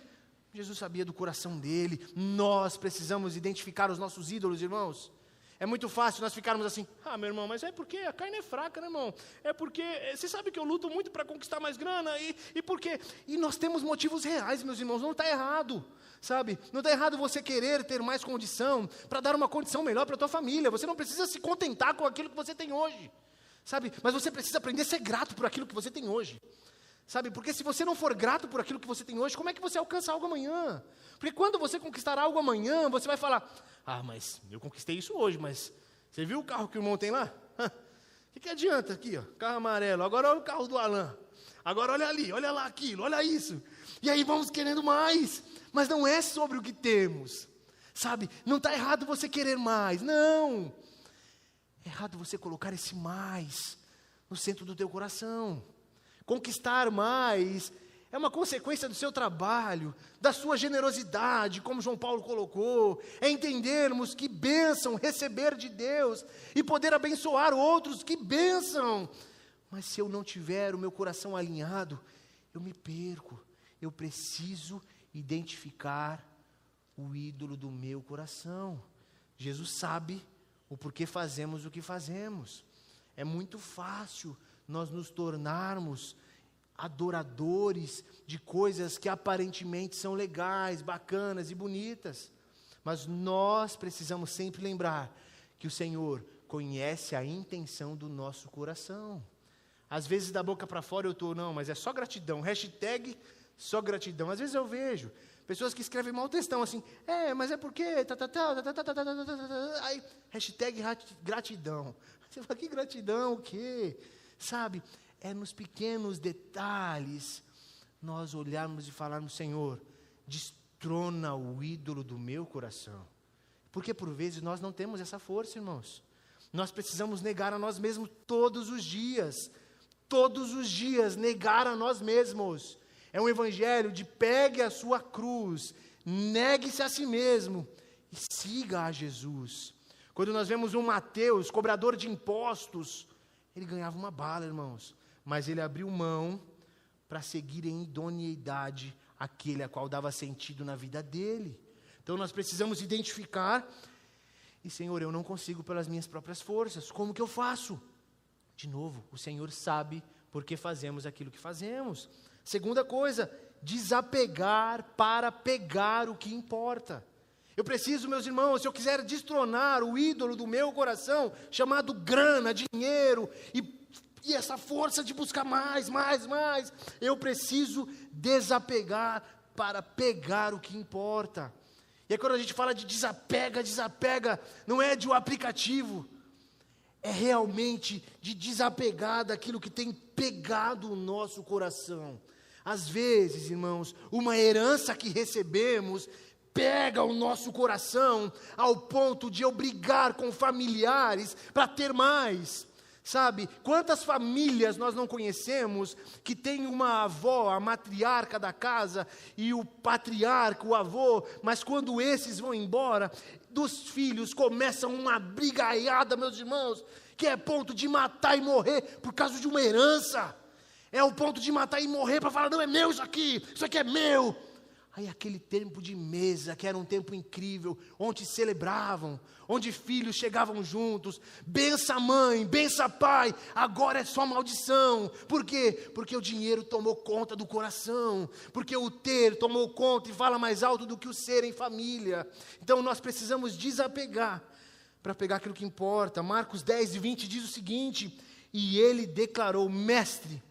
Jesus sabia do coração dele. Nós precisamos identificar os nossos ídolos, irmãos. É muito fácil nós ficarmos assim: meu irmão, mas é porque a carne é fraca, né, irmão? É porque, você sabe que eu luto muito para conquistar mais grana, e porque... E nós temos motivos reais, meus irmãos, não está errado, sabe? Não está errado você querer ter mais condição, para dar uma condição melhor para a tua família. Você não precisa se contentar com aquilo que você tem hoje, sabe? Mas você precisa aprender a ser grato por aquilo que você tem hoje. Sabe, porque se você não for grato por aquilo que você tem hoje, como é que você alcança algo amanhã? Porque quando você conquistar algo amanhã, você vai falar: mas eu conquistei isso hoje, mas você viu o carro que o irmão tem lá? O que adianta aqui, ó, carro amarelo, agora olha o carro do Alan, agora olha ali, olha lá aquilo, olha isso. E aí vamos querendo mais, mas não é sobre o que temos, sabe? Não está errado você querer mais, não. É errado você colocar esse mais no centro do teu coração. Conquistar mais é uma consequência do seu trabalho, da sua generosidade, como João Paulo colocou. É entendermos que bênção receber de Deus e poder abençoar outros, que bênção. Mas se eu não tiver o meu coração alinhado, eu me perco. Eu preciso identificar o ídolo do meu coração. Jesus sabe o porquê fazemos o que fazemos. É muito fácil nós nos tornarmos adoradores de coisas que aparentemente são legais, bacanas e bonitas. Mas nós precisamos sempre lembrar que o Senhor conhece a intenção do nosso coração. Às vezes da boca para fora eu estou, não, mas é só gratidão, hashtag só gratidão. Às vezes eu vejo pessoas que escrevem mal textão assim, mas é porque, aí, hashtag gratidão. Você fala, que gratidão, o quê? Sabe, é nos pequenos detalhes nós olharmos e falarmos, Senhor, destrona o ídolo do meu coração. Porque por vezes nós não temos essa força, irmãos. Nós precisamos negar a nós mesmos todos os dias, negar a nós mesmos. É um evangelho de pegue a sua cruz, negue-se a si mesmo e siga a Jesus. Quando nós vemos um Mateus, cobrador de impostos, ele ganhava uma bala, irmãos, mas ele abriu mão para seguir em idoneidade aquele a qual dava sentido na vida dele. Então nós precisamos identificar, e Senhor, eu não consigo pelas minhas próprias forças, como que eu faço? De novo, o Senhor sabe por que fazemos aquilo que fazemos. Segunda coisa, desapegar para pegar o que importa. Eu preciso, meus irmãos, se eu quiser destronar o ídolo do meu coração, chamado grana, dinheiro, e essa força de buscar mais, eu preciso desapegar para pegar o que importa. E aí quando a gente fala de desapega, não é de um aplicativo, é realmente de desapegar daquilo que tem pegado o nosso coração. Às vezes, irmãos, uma herança que recebemos pega o nosso coração ao ponto de eu brigar com familiares para ter mais. Sabe, quantas famílias nós não conhecemos que tem uma avó, a matriarca da casa, e o patriarca, o avô, mas quando esses vão embora, dos filhos começam uma brigaiada, meus irmãos, que é ponto de matar e morrer por causa de uma herança. É o ponto de matar e morrer para falar, não, é meu isso aqui é meu. Aí aquele tempo de mesa, que era um tempo incrível, onde celebravam, onde filhos chegavam juntos, bença mãe, bença pai, agora é só maldição. Por quê? Porque o dinheiro tomou conta do coração, porque o ter tomou conta e fala mais alto do que o ser em família. Então nós precisamos desapegar, para pegar aquilo que importa. Marcos 10:20 diz o seguinte, e ele declarou, mestre,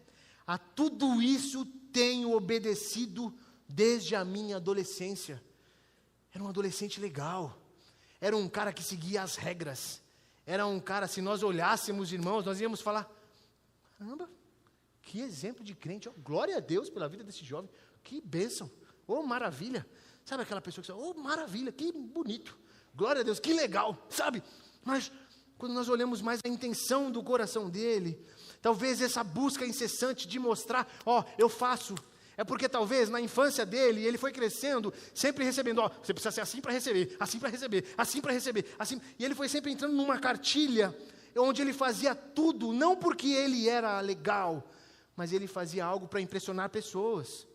a tudo isso tenho obedecido desde a minha adolescência. Era um adolescente legal, era um cara que seguia as regras, era um cara, se nós olhássemos, irmãos, nós íamos falar, caramba, que exemplo de crente, oh, glória a Deus pela vida desse jovem, que bênção, oh maravilha, sabe aquela pessoa que fala, oh maravilha, que bonito, glória a Deus, que legal, sabe, mas quando nós olhamos mais a intenção do coração dele, talvez essa busca incessante de mostrar, ó, eu faço. É porque talvez na infância dele, ele foi crescendo, sempre recebendo, ó, você precisa ser assim para receber, assim para receber, assim para receber, assim. E ele foi sempre entrando numa cartilha, onde ele fazia tudo, não porque ele era legal, mas ele fazia algo para impressionar pessoas.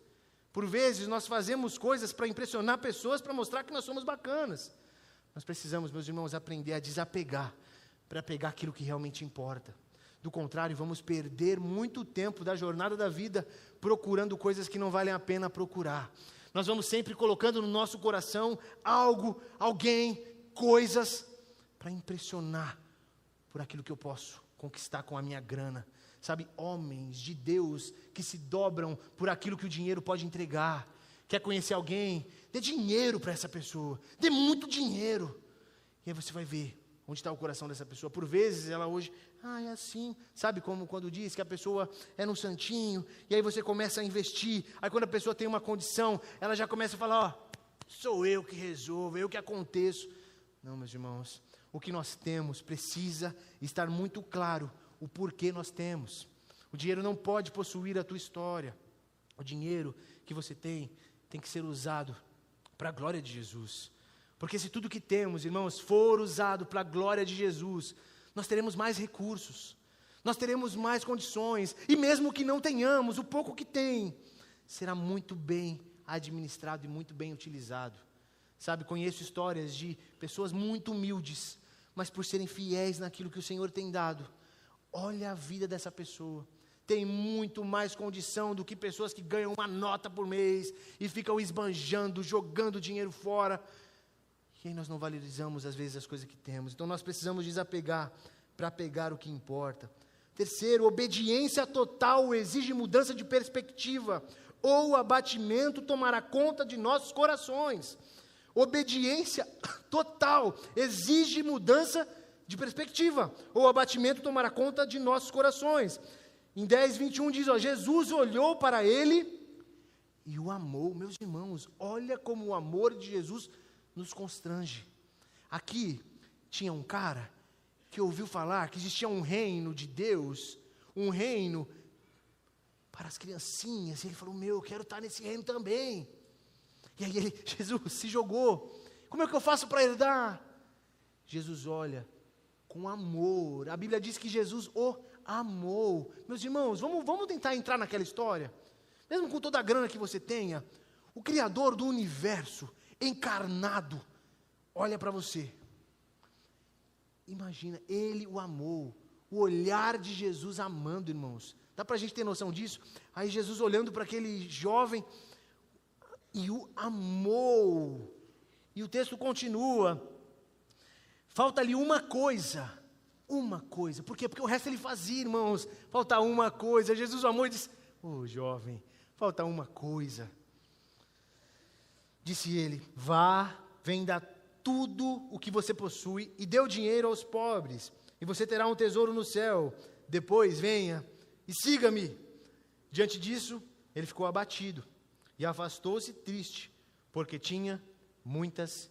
Por vezes nós fazemos coisas para impressionar pessoas, para mostrar que nós somos bacanas. Nós precisamos, meus irmãos, aprender a desapegar, para pegar aquilo que realmente importa. Do contrário, vamos perder muito tempo da jornada da vida procurando coisas que não valem a pena procurar. Nós vamos sempre colocando no nosso coração algo, alguém, coisas para impressionar por aquilo que eu posso conquistar com a minha grana. Sabe, homens de Deus que se dobram por aquilo que o dinheiro pode entregar. Quer conhecer alguém? Dê dinheiro para essa pessoa, dê muito dinheiro. E aí você vai ver onde está o coração dessa pessoa. Por vezes ela hoje, é assim. Sabe como quando diz que a pessoa é um santinho, e aí você começa a investir, aí quando a pessoa tem uma condição, ela já começa a falar, ó, sou eu que resolvo, eu que aconteço. Não, meus irmãos, o que nós temos precisa estar muito claro, o porquê nós temos. O dinheiro não pode possuir a tua história. O dinheiro que você tem que ser usado para a glória de Jesus. Porque se tudo que temos, irmãos, for usado para a glória de Jesus, nós teremos mais recursos, nós teremos mais condições, e mesmo que não tenhamos, o pouco que tem, será muito bem administrado e muito bem utilizado. Sabe, conheço histórias de pessoas muito humildes, mas por serem fiéis naquilo que o Senhor tem dado, olha a vida dessa pessoa, tem muito mais condição do que pessoas que ganham uma nota por mês, e ficam esbanjando, jogando dinheiro fora. E aí nós não valorizamos às vezes as coisas que temos. Então nós precisamos desapegar para pegar o que importa. Terceiro, obediência total exige mudança de perspectiva, ou o abatimento tomará conta de nossos corações. Obediência total exige mudança de perspectiva, ou o abatimento tomará conta de nossos corações. Em 10:21 diz, Jesus olhou para ele e o amou. Meus irmãos, olha como o amor de Jesus nos constrange. Aqui tinha um cara que ouviu falar que existia um reino de Deus, um reino para as criancinhas, e ele falou, eu quero estar nesse reino também. E aí Jesus se jogou, como é que eu faço para herdar? Jesus olha com amor, a Bíblia diz que Jesus o amou. Meus irmãos, vamos tentar entrar naquela história, mesmo com toda a grana que você tenha, o Criador do universo, encarnado, olha para você. Imagina, ele o amou, o olhar de Jesus amando, irmãos. Dá para a gente ter noção disso? Aí Jesus olhando para aquele jovem e o amou. E o texto continua. Falta ali uma coisa. Por quê? Porque o resto ele fazia, irmãos. Falta uma coisa. Jesus o amou e disse, jovem, falta uma coisa. Disse ele, vá, venda tudo o que você possui e dê o dinheiro aos pobres, e você terá um tesouro no céu. Depois venha e siga-me. Diante disso, ele ficou abatido e afastou-se triste, porque tinha muitas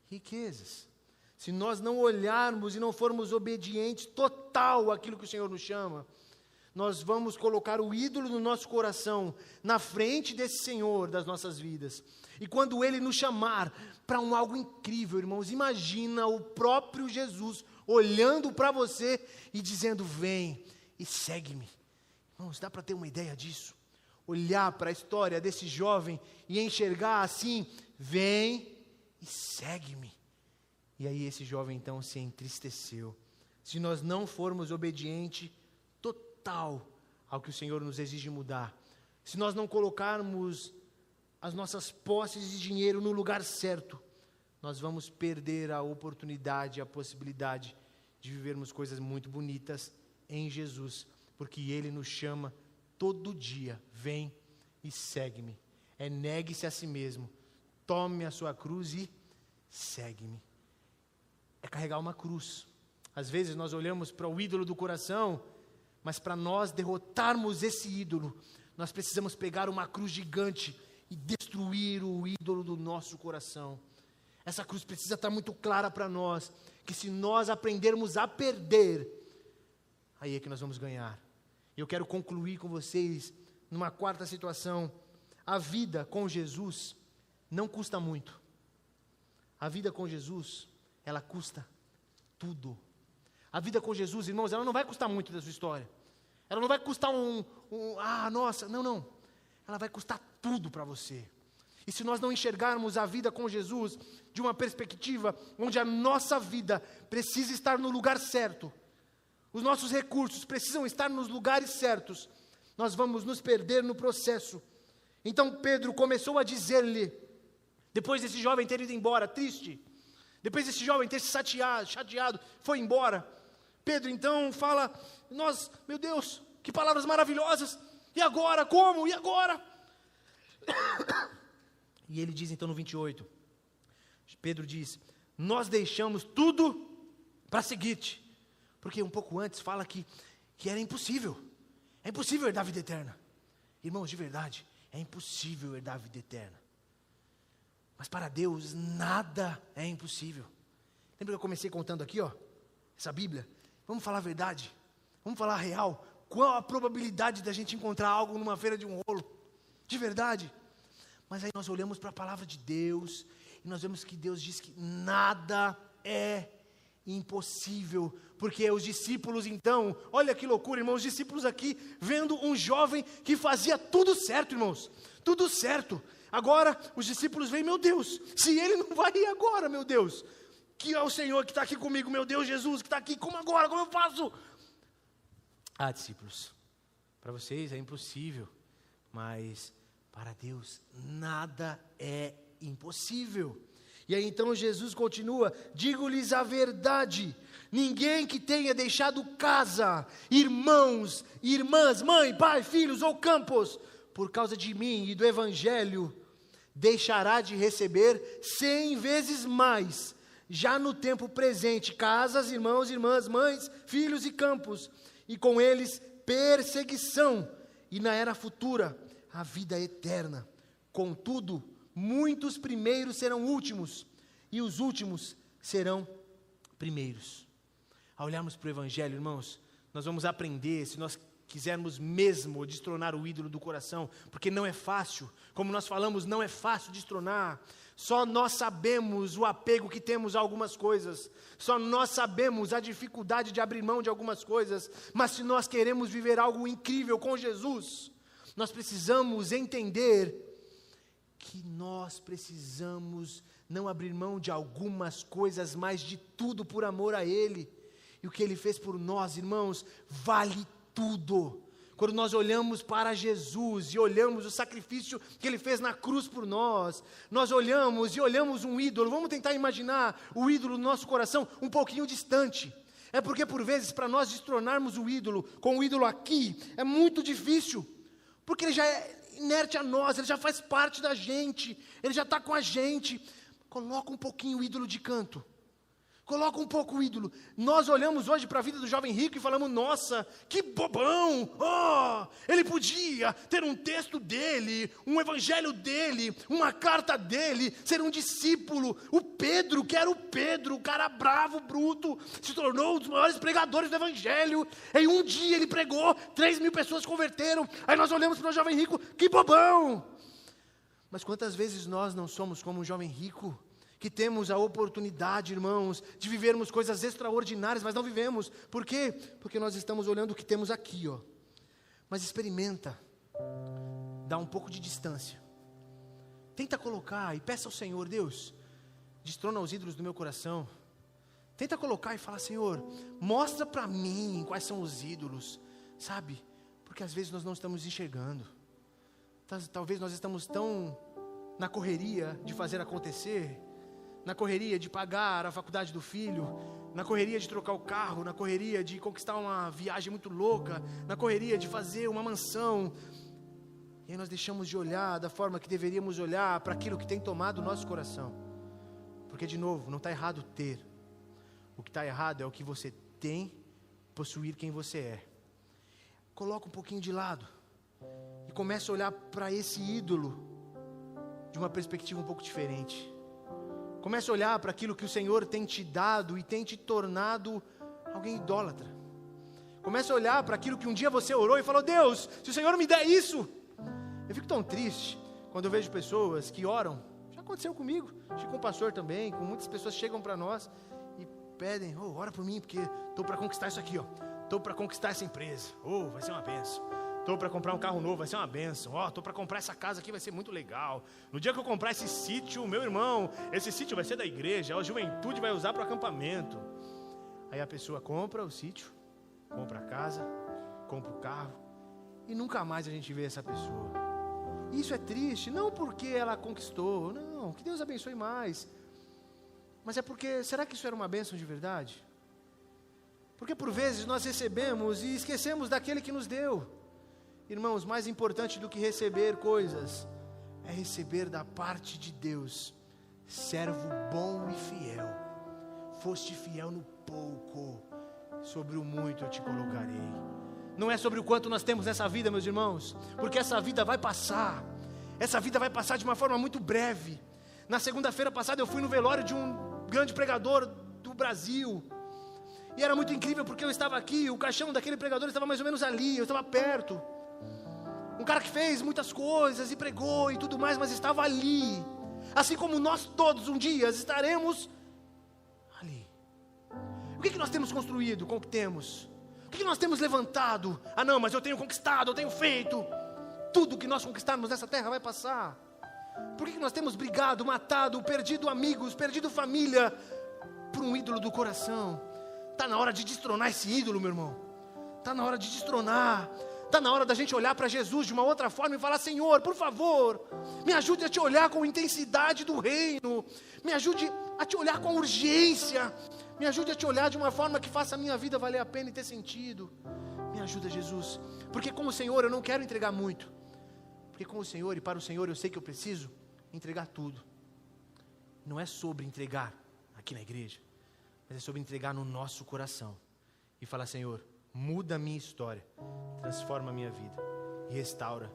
riquezas. Se nós não olharmos e não formos obedientes total àquilo que o Senhor nos chama, nós vamos colocar o ídolo no nosso coração, na frente desse Senhor das nossas vidas. E quando Ele nos chamar para algo incrível, irmãos, imagina o próprio Jesus olhando para você e dizendo, vem e segue-me. Irmãos, dá para ter uma ideia disso? Olhar para a história desse jovem e enxergar assim, vem e segue-me. E aí esse jovem então se entristeceu. Se nós não formos obedientes total ao que o Senhor nos exige mudar, se nós não colocarmos as nossas posses de dinheiro no lugar certo, nós vamos perder a oportunidade, a possibilidade de vivermos coisas muito bonitas em Jesus, porque Ele nos chama todo dia, vem e segue-me. Negue-se a si mesmo, tome a sua cruz e segue-me. É carregar uma cruz. Às vezes nós olhamos para o ídolo do coração, mas para nós derrotarmos esse ídolo, nós precisamos pegar uma cruz gigante e destruir o ídolo do nosso coração. Essa cruz precisa estar muito clara para nós, que se nós aprendermos a perder, aí é que nós vamos ganhar. E eu quero concluir com vocês numa quarta situação. A vida com Jesus não custa muito. A vida com Jesus, ela custa tudo. A vida com Jesus, irmãos, ela não vai custar muito da sua história. Ela não vai custar não. Ela vai custar tudo para você. E se nós não enxergarmos a vida com Jesus de uma perspectiva onde a nossa vida precisa estar no lugar certo, os nossos recursos precisam estar nos lugares certos, nós vamos nos perder no processo. Então Pedro começou a dizer-lhe, depois desse jovem ter ido embora, triste, depois desse jovem ter se chateado, foi embora, Pedro então fala, meu Deus, que palavras maravilhosas, e agora, como? E agora? E ele diz então no 28, Pedro diz, nós deixamos tudo para seguir-te, porque um pouco antes fala que era impossível, é impossível herdar a vida eterna. Irmãos, de verdade, é impossível herdar a vida eterna, mas para Deus nada é impossível. Lembra que eu comecei contando aqui, essa Bíblia? Vamos falar a verdade, vamos falar a real. Qual a probabilidade da gente encontrar algo numa feira de um rolo? De verdade. Mas aí nós olhamos para a palavra de Deus e nós vemos que Deus diz que nada é impossível. Porque os discípulos então, olha que loucura, irmãos, os discípulos aqui vendo um jovem que fazia tudo certo, irmãos. Tudo certo. Agora os discípulos veem, meu Deus, se ele não vai ir agora, meu Deus. Que é o Senhor que está aqui comigo, meu Deus, Jesus que está aqui, como agora, como eu faço? Discípulos, para vocês é impossível, mas para Deus nada é impossível. E aí então Jesus continua: digo-lhes a verdade, ninguém que tenha deixado casa, irmãos, irmãs, mãe, pai, filhos ou campos, por causa de mim e do Evangelho, deixará de receber 100 vezes mais, já no tempo presente, casas, irmãos, irmãs, mães, filhos e campos, e com eles perseguição, e na era futura, a vida eterna. Contudo, muitos primeiros serão últimos, e os últimos serão primeiros. Ao olharmos para o Evangelho, irmãos, nós vamos aprender, se nós quisermos mesmo destronar o ídolo do coração, porque não é fácil, como nós falamos, não é fácil destronar. Só nós sabemos o apego que temos a algumas coisas, só nós sabemos a dificuldade de abrir mão de algumas coisas, mas se nós queremos viver algo incrível com Jesus, nós precisamos entender que nós precisamos não abrir mão de algumas coisas, mas de tudo por amor a Ele. E o que Ele fez por nós, irmãos, vale tudo. Quando nós olhamos para Jesus e olhamos o sacrifício que Ele fez na cruz por nós, nós olhamos um ídolo, vamos tentar imaginar o ídolo no nosso coração um pouquinho distante. É porque por vezes para nós destronarmos o ídolo com o ídolo aqui, é muito difícil, porque ele já é inerte a nós, ele já faz parte da gente, ele já está com a gente. Coloca um pouquinho o ídolo de canto. Coloca um pouco o ídolo. Nós olhamos hoje para a vida do jovem rico e falamos: nossa, que bobão! Oh, ele podia ter um texto dele, um evangelho dele, uma carta dele, ser um discípulo. O Pedro, que era o Pedro, o cara bravo, bruto, se tornou um dos maiores pregadores do evangelho. Em um dia ele pregou, 3.000 pessoas se converteram. Aí nós olhamos para o jovem rico: que bobão! Mas quantas vezes nós não somos como um jovem rico, que temos a oportunidade, irmãos, de vivermos coisas extraordinárias, mas não vivemos. Por quê? Porque nós estamos olhando o que temos aqui, ó. Mas experimenta, dá um pouco de distância. Tenta colocar e peça ao Senhor: Deus, destrona os ídolos do meu coração. Tenta colocar e falar: Senhor, mostra para mim quais são os ídolos, sabe? Porque às vezes nós não estamos enxergando. Talvez nós estamos tão na correria de fazer acontecer, na correria de pagar a faculdade do filho, na correria de trocar o carro, na correria de conquistar uma viagem muito louca, na correria de fazer uma mansão. E aí nós deixamos de olhar da forma que deveríamos olhar para aquilo que tem tomado o nosso coração. Porque, de novo, não está errado ter. O que está errado é o que você tem, possuir quem você é. Coloca um pouquinho de lado e comece a olhar para esse ídolo de uma perspectiva um pouco diferente. Comece a olhar para aquilo que o Senhor tem te dado e tem te tornado alguém idólatra. Comece a olhar para aquilo que um dia você orou e falou: Deus, se o Senhor me der isso. Eu fico tão triste quando eu vejo pessoas que oram. Já aconteceu comigo, acho que com o pastor também, com muitas pessoas chegam para nós e pedem: ora por mim, porque estou para conquistar isso aqui, estou para conquistar essa empresa, vai ser uma bênção. Estou para comprar um carro novo, vai ser uma bênção. Estou para comprar essa casa aqui, vai ser muito legal. No dia que eu comprar esse sítio, meu irmão, esse sítio vai ser da igreja, a juventude vai usar para o acampamento. Aí a pessoa compra o sítio, compra a casa, compra o carro, e nunca mais a gente vê essa pessoa. Isso é triste, não porque ela conquistou, não, que Deus abençoe mais. Mas é porque, será que isso era uma bênção de verdade? Porque por vezes nós recebemos e esquecemos daquele que nos deu. Irmãos, mais importante do que receber coisas, é receber da parte de Deus: servo bom e fiel, foste fiel no pouco, sobre o muito eu te colocarei. Não é sobre o quanto nós temos nessa vida, meus irmãos, porque essa vida vai passar de uma forma muito breve. Na segunda-feira passada eu fui no velório de um grande pregador do Brasil, e era muito incrível porque eu estava aqui, o caixão daquele pregador estava mais ou menos ali, eu estava perto. Um cara que fez muitas coisas e pregou e tudo mais, mas estava ali. Assim como nós todos um dia estaremos ali. O que nós temos construído com o que temos? O que nós temos levantado? Não, mas eu tenho conquistado, eu tenho feito. Tudo que nós conquistarmos nessa terra vai passar. Por que nós temos brigado, matado, perdido amigos, perdido família por um ídolo do coração? Está na hora de destronar esse ídolo, meu irmão. Está na hora de destronar. Está na hora da gente olhar para Jesus de uma outra forma e falar: Senhor, por favor, me ajude a te olhar com intensidade do reino, me ajude a te olhar com urgência, me ajude a te olhar de uma forma que faça a minha vida valer a pena e ter sentido. Me ajuda, Jesus, porque com o Senhor eu não quero entregar muito, porque com o Senhor e para o Senhor eu sei que eu preciso entregar tudo. Não é sobre entregar aqui na igreja, mas é sobre entregar no nosso coração e falar: Senhor, muda a minha história, transforma a minha vida e restaura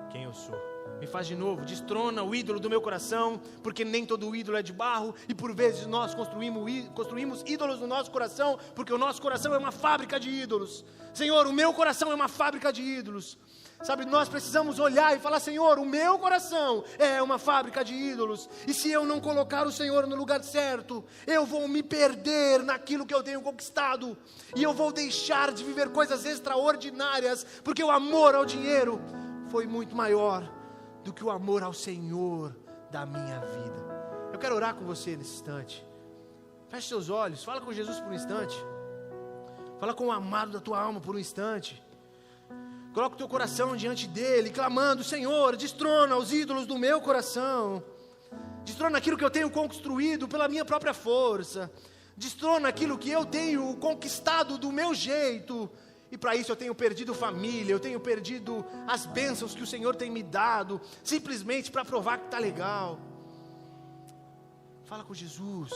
quem eu sou. Me faz de novo, destrona o ídolo do meu coração, porque nem todo ídolo é de barro, e por vezes nós construímos ídolos no nosso coração, porque o nosso coração é uma fábrica de ídolos. Senhor, o meu coração é uma fábrica de ídolos. Sabe, nós precisamos olhar e falar: Senhor, o meu coração é uma fábrica de ídolos, e se eu não colocar o Senhor no lugar certo, eu vou me perder naquilo que eu tenho conquistado, e eu vou deixar de viver coisas extraordinárias, porque o amor ao dinheiro foi muito maior do que o amor ao Senhor da minha vida. Eu quero orar com você nesse instante. Feche seus olhos, fala com Jesus por um instante, fala com o amado da tua alma por um instante. Coloca o teu coração diante dele, clamando: Senhor, destrona os ídolos do meu coração, destrona aquilo que eu tenho construído pela minha própria força, destrona aquilo que eu tenho conquistado do meu jeito, e para isso eu tenho perdido família, eu tenho perdido as bênçãos que o Senhor tem me dado, simplesmente para provar que está legal. Fala com Jesus,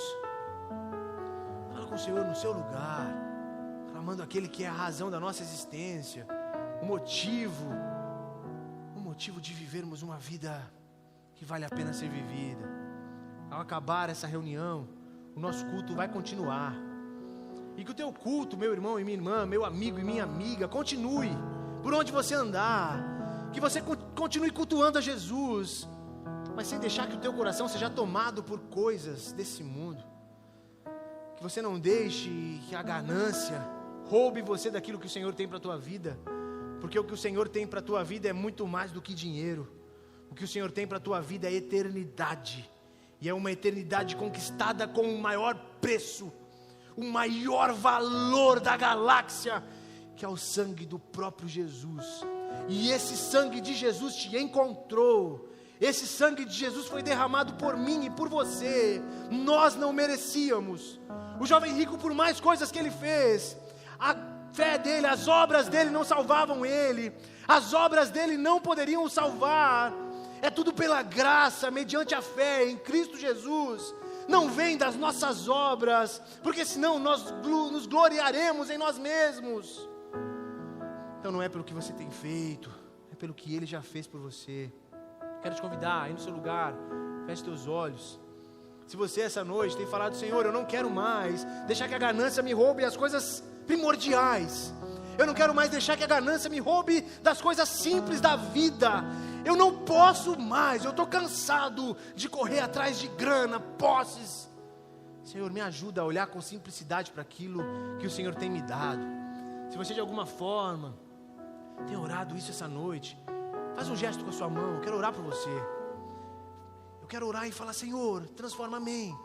fala com o Senhor no seu lugar, clamando aquele que é a razão da nossa existência, o motivo de vivermos uma vida que vale a pena ser vivida. Ao acabar essa reunião, o nosso culto vai continuar, e que o teu culto, meu irmão e minha irmã, meu amigo e minha amiga, continue por onde você andar, que você continue cultuando a Jesus, mas sem deixar que o teu coração seja tomado por coisas desse mundo, que você não deixe que a ganância roube você daquilo que o Senhor tem para a tua vida, porque o que o Senhor tem para a tua vida é muito mais do que dinheiro. O que o Senhor tem para a tua vida é eternidade, e é uma eternidade conquistada com o maior preço, o maior valor da galáxia, que é o sangue do próprio Jesus. E esse sangue de Jesus te encontrou, esse sangue de Jesus foi derramado por mim e por você. Nós não merecíamos. O jovem rico, por mais coisas que ele fez, a fé dele, as obras dele não salvavam ele, as obras dele não poderiam o salvar. É tudo pela graça, mediante a fé em Cristo Jesus. Não vem das nossas obras, porque senão nós nos gloriaremos em nós mesmos. Então não é pelo que você tem feito, é pelo que Ele já fez por você. Quero te convidar, aí no seu lugar, feche teus olhos. Se você essa noite tem falado: Senhor, eu não quero mais deixar que a ganância me roube as coisas primordiais, eu não quero mais deixar que a ganância me roube das coisas simples da vida, eu não posso mais, eu estou cansado de correr atrás de grana, posses. Senhor, me ajuda a olhar com simplicidade para aquilo que o Senhor tem me dado. Se você de alguma forma tem orado isso essa noite, faz um gesto com a sua mão. Eu quero orar por você, eu quero orar e falar: Senhor, transforma, amém.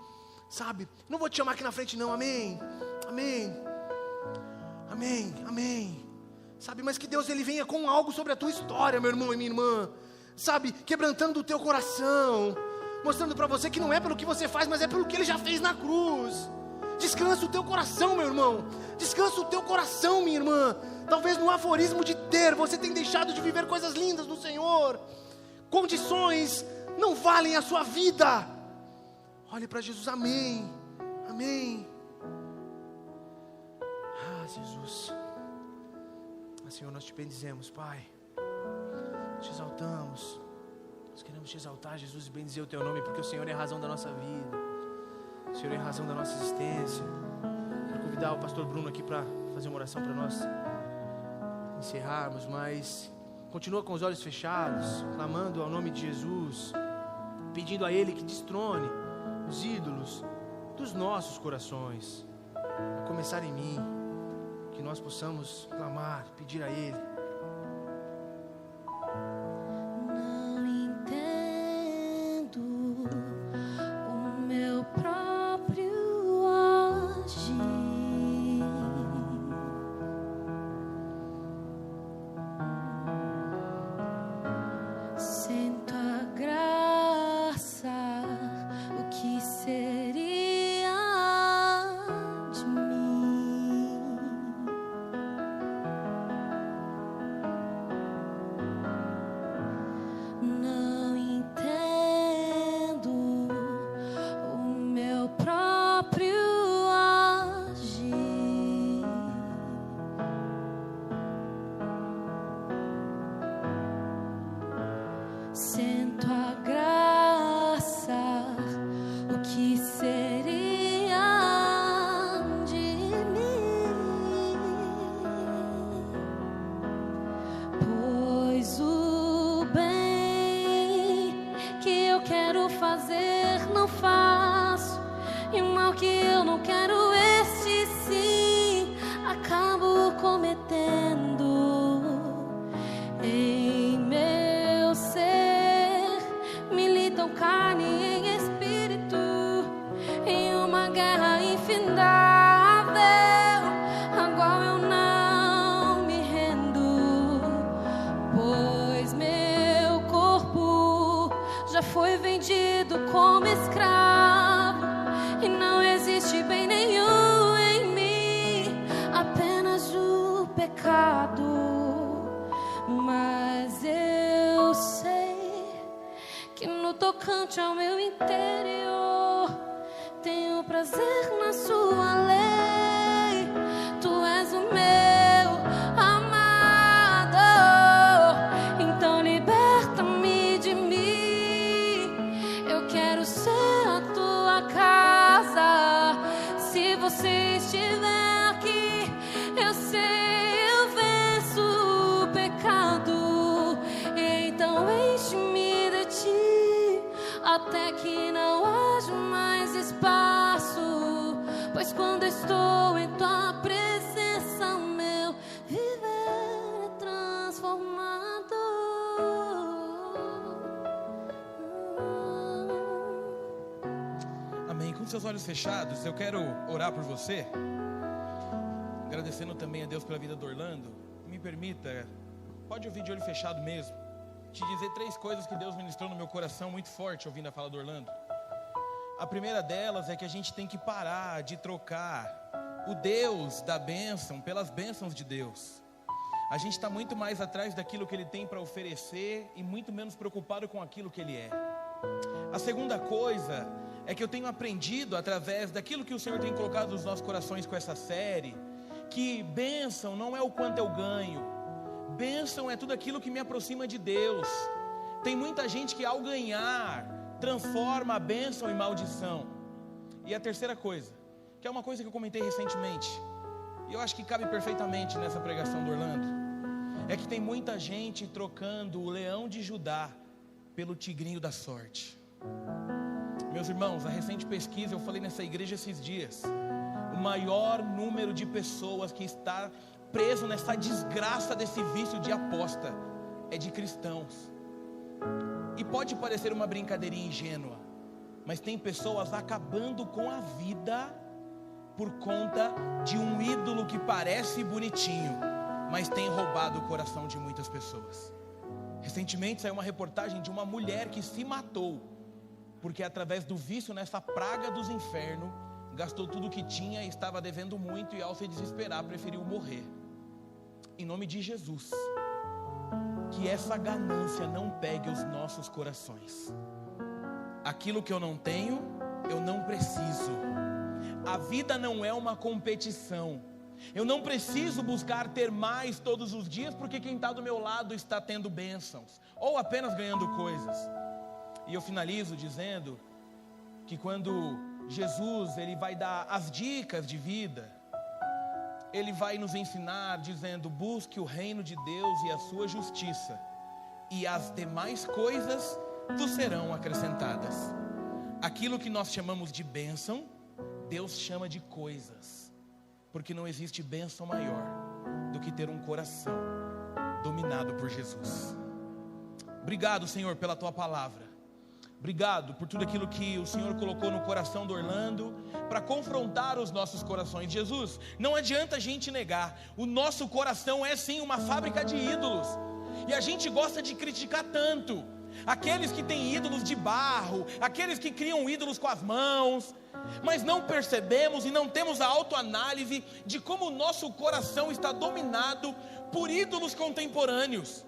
Sabe, não vou te chamar aqui na frente não, amém, amém, amém, amém. Sabe, mas que Deus ele venha com algo sobre a tua história, meu irmão e minha irmã, sabe, quebrantando o teu coração, mostrando para você que não é pelo que você faz, mas é pelo que Ele já fez na cruz. Descansa o teu coração, meu irmão, descansa o teu coração, minha irmã. Talvez no aforismo de ter, você tenha deixado de viver coisas lindas do Senhor. Condições não valem a sua vida. Olhe para Jesus, amém, amém. Ah, Jesus, Senhor, nós te bendizemos, Pai, te exaltamos, nós queremos te exaltar, Jesus, e bendizer o teu nome, porque o Senhor é a razão da nossa vida, o Senhor é a razão da nossa existência. Quero convidar o pastor Bruno aqui para fazer uma oração para nós encerrarmos, mas continua com os olhos fechados, clamando ao nome de Jesus, pedindo a Ele que destrone os ídolos dos nossos corações, a começar em mim, que nós possamos clamar, pedir a Ele. Não entendo o meu próprio agir, derretendo em meu ser. Militam carne e espírito em uma guerra infindável, a qual eu não me rendo, pois meu corpo já foi vendido como escravo e não existe bem nenhum em mim, apenas o pecado. Mas eu sei que no tocante ao meu interior tenho prazer na sua lei. Tu és o meu amado, então liberta-me de mim. Eu quero ser a tua casa. Se você estiver aqui, eu sei, eu venço o pecado. Então enche-me de ti, até que não haja mais espaço, pois quando estou em tua presença, meu viver é transformado. Amém. Com seus olhos fechados, eu quero orar por você, agradecendo também a Deus pela vida do Orlando. Me permita, pode ouvir de olho fechado mesmo, te dizer 3 coisas que Deus ministrou no meu coração muito forte ouvindo a fala do Orlando. A primeira delas é que a gente tem que parar de trocar o Deus da bênção pelas bênçãos de Deus. A gente está muito mais atrás daquilo que Ele tem para oferecer e muito menos preocupado com aquilo que Ele é. A segunda coisa é que eu tenho aprendido através daquilo que o Senhor tem colocado nos nossos corações com essa série, que bênção não é o quanto eu ganho, bênção é tudo aquilo que me aproxima de Deus. Tem muita gente que ao ganhar transforma a bênção em maldição. E a terceira coisa, que é uma coisa que eu comentei recentemente, e eu acho que cabe perfeitamente nessa pregação do Orlando, é que tem muita gente trocando o leão de Judá pelo tigrinho da sorte. Meus irmãos, a recente pesquisa, eu falei nessa igreja esses dias, o maior número de pessoas que está preso nessa desgraça desse vício de aposta é de cristãos. E pode parecer uma brincadeirinha ingênua, mas tem pessoas acabando com a vida por conta de um ídolo que parece bonitinho, mas tem roubado o coração de muitas pessoas. Recentemente saiu uma reportagem de uma mulher que se matou, porque através do vício nessa praga dos infernos, gastou tudo que tinha e estava devendo muito, e ao se desesperar preferiu morrer. Em nome de Jesus, que essa ganância não pegue os nossos corações. Aquilo que eu não tenho, eu não preciso. A vida não é uma competição. Eu não preciso buscar ter mais todos os dias, porque quem está do meu lado está tendo bênçãos, ou apenas ganhando coisas. E eu finalizo dizendo que quando Jesus ele vai dar as dicas de vida, Ele vai nos ensinar dizendo: busque o reino de Deus e a sua justiça, e as demais coisas vos serão acrescentadas. Aquilo que nós chamamos de bênção, Deus chama de coisas, porque não existe bênção maior do que ter um coração dominado por Jesus. Obrigado, Senhor, pela Tua palavra. Obrigado por tudo aquilo que o Senhor colocou no coração do Orlando para confrontar os nossos corações. Jesus, não adianta a gente negar, o nosso coração é sim uma fábrica de ídolos, e a gente gosta de criticar tanto aqueles que têm ídolos de barro, aqueles que criam ídolos com as mãos, mas não percebemos e não temos a autoanálise de como o nosso coração está dominado por ídolos contemporâneos,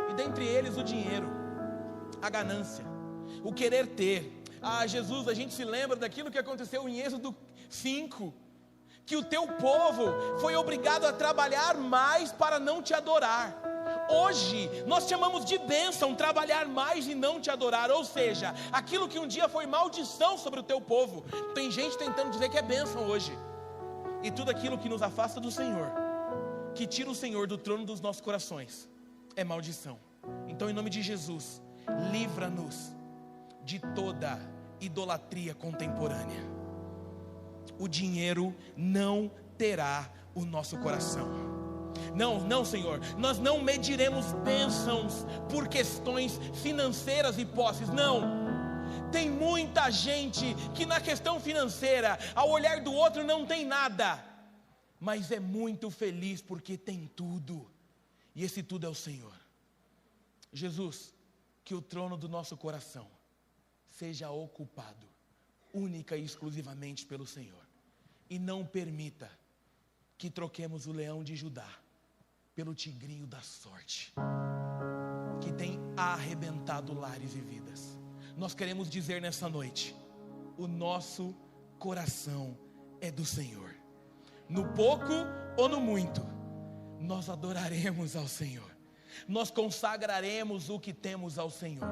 e dentre eles o dinheiro, a ganância, o querer ter. Jesus, a gente se lembra daquilo que aconteceu em Êxodo 5, que o teu povo foi obrigado a trabalhar mais para não te adorar. Hoje nós chamamos de bênção trabalhar mais e não te adorar, ou seja, aquilo que um dia foi maldição sobre o teu povo, tem gente tentando dizer que é bênção hoje. E tudo aquilo que nos afasta do Senhor, que tira o Senhor do trono dos nossos corações, é maldição. Então, em nome de Jesus, livra-nos de toda idolatria contemporânea. O dinheiro não terá o nosso coração. Não, Senhor, nós não mediremos bênçãos por questões financeiras e posses, não. Tem muita gente que na questão financeira, ao olhar do outro não tem nada, mas é muito feliz porque tem tudo, e esse tudo é o Senhor. Jesus, que o trono do nosso coração seja ocupado única e exclusivamente pelo Senhor, e não permita que troquemos o leão de Judá pelo tigrinho da sorte, que tem arrebentado lares e vidas. Nós queremos dizer nessa noite, o nosso coração é do Senhor. No pouco ou no muito, nós adoraremos ao Senhor. Nós consagraremos o que temos ao Senhor.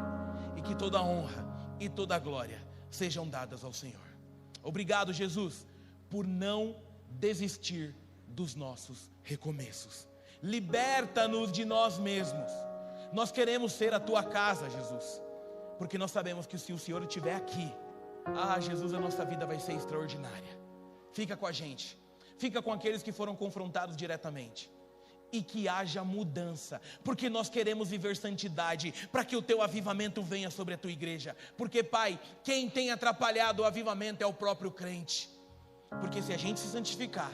E que toda honra e toda glória sejam dadas ao Senhor. Obrigado, Jesus, por não desistir dos nossos recomeços. Liberta-nos de nós mesmos. Nós queremos ser a tua casa, Jesus, porque nós sabemos que se o Senhor estiver aqui, Jesus, a nossa vida vai ser extraordinária. Fica com a gente, fica com aqueles que foram confrontados diretamente, e que haja mudança, porque nós queremos viver santidade, para que o teu avivamento venha sobre a tua igreja, porque Pai, quem tem atrapalhado o avivamento é o próprio crente, porque se a gente se santificar,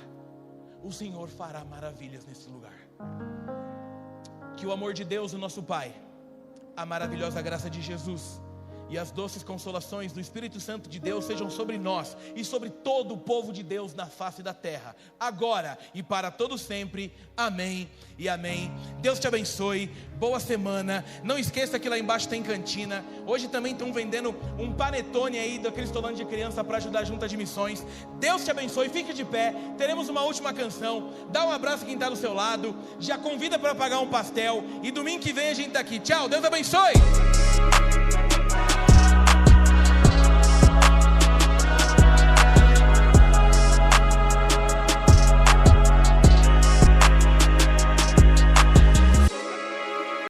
o Senhor fará maravilhas nesse lugar. Que o amor de Deus, o nosso Pai, a maravilhosa graça de Jesus e as doces consolações do Espírito Santo de Deus sejam sobre nós e sobre todo o povo de Deus na face da terra, agora e para todo sempre. Amém e amém. Deus te abençoe, boa semana. Não esqueça que lá embaixo tem cantina. Hoje também estão vendendo um panetone aí do Cristolândia de criança para ajudar a junta de missões. Deus te abençoe, fique de pé. Teremos uma última canção. Dá um abraço a quem está do seu lado, já convida para pagar um pastel, e domingo que vem a gente está aqui. Tchau, Deus abençoe.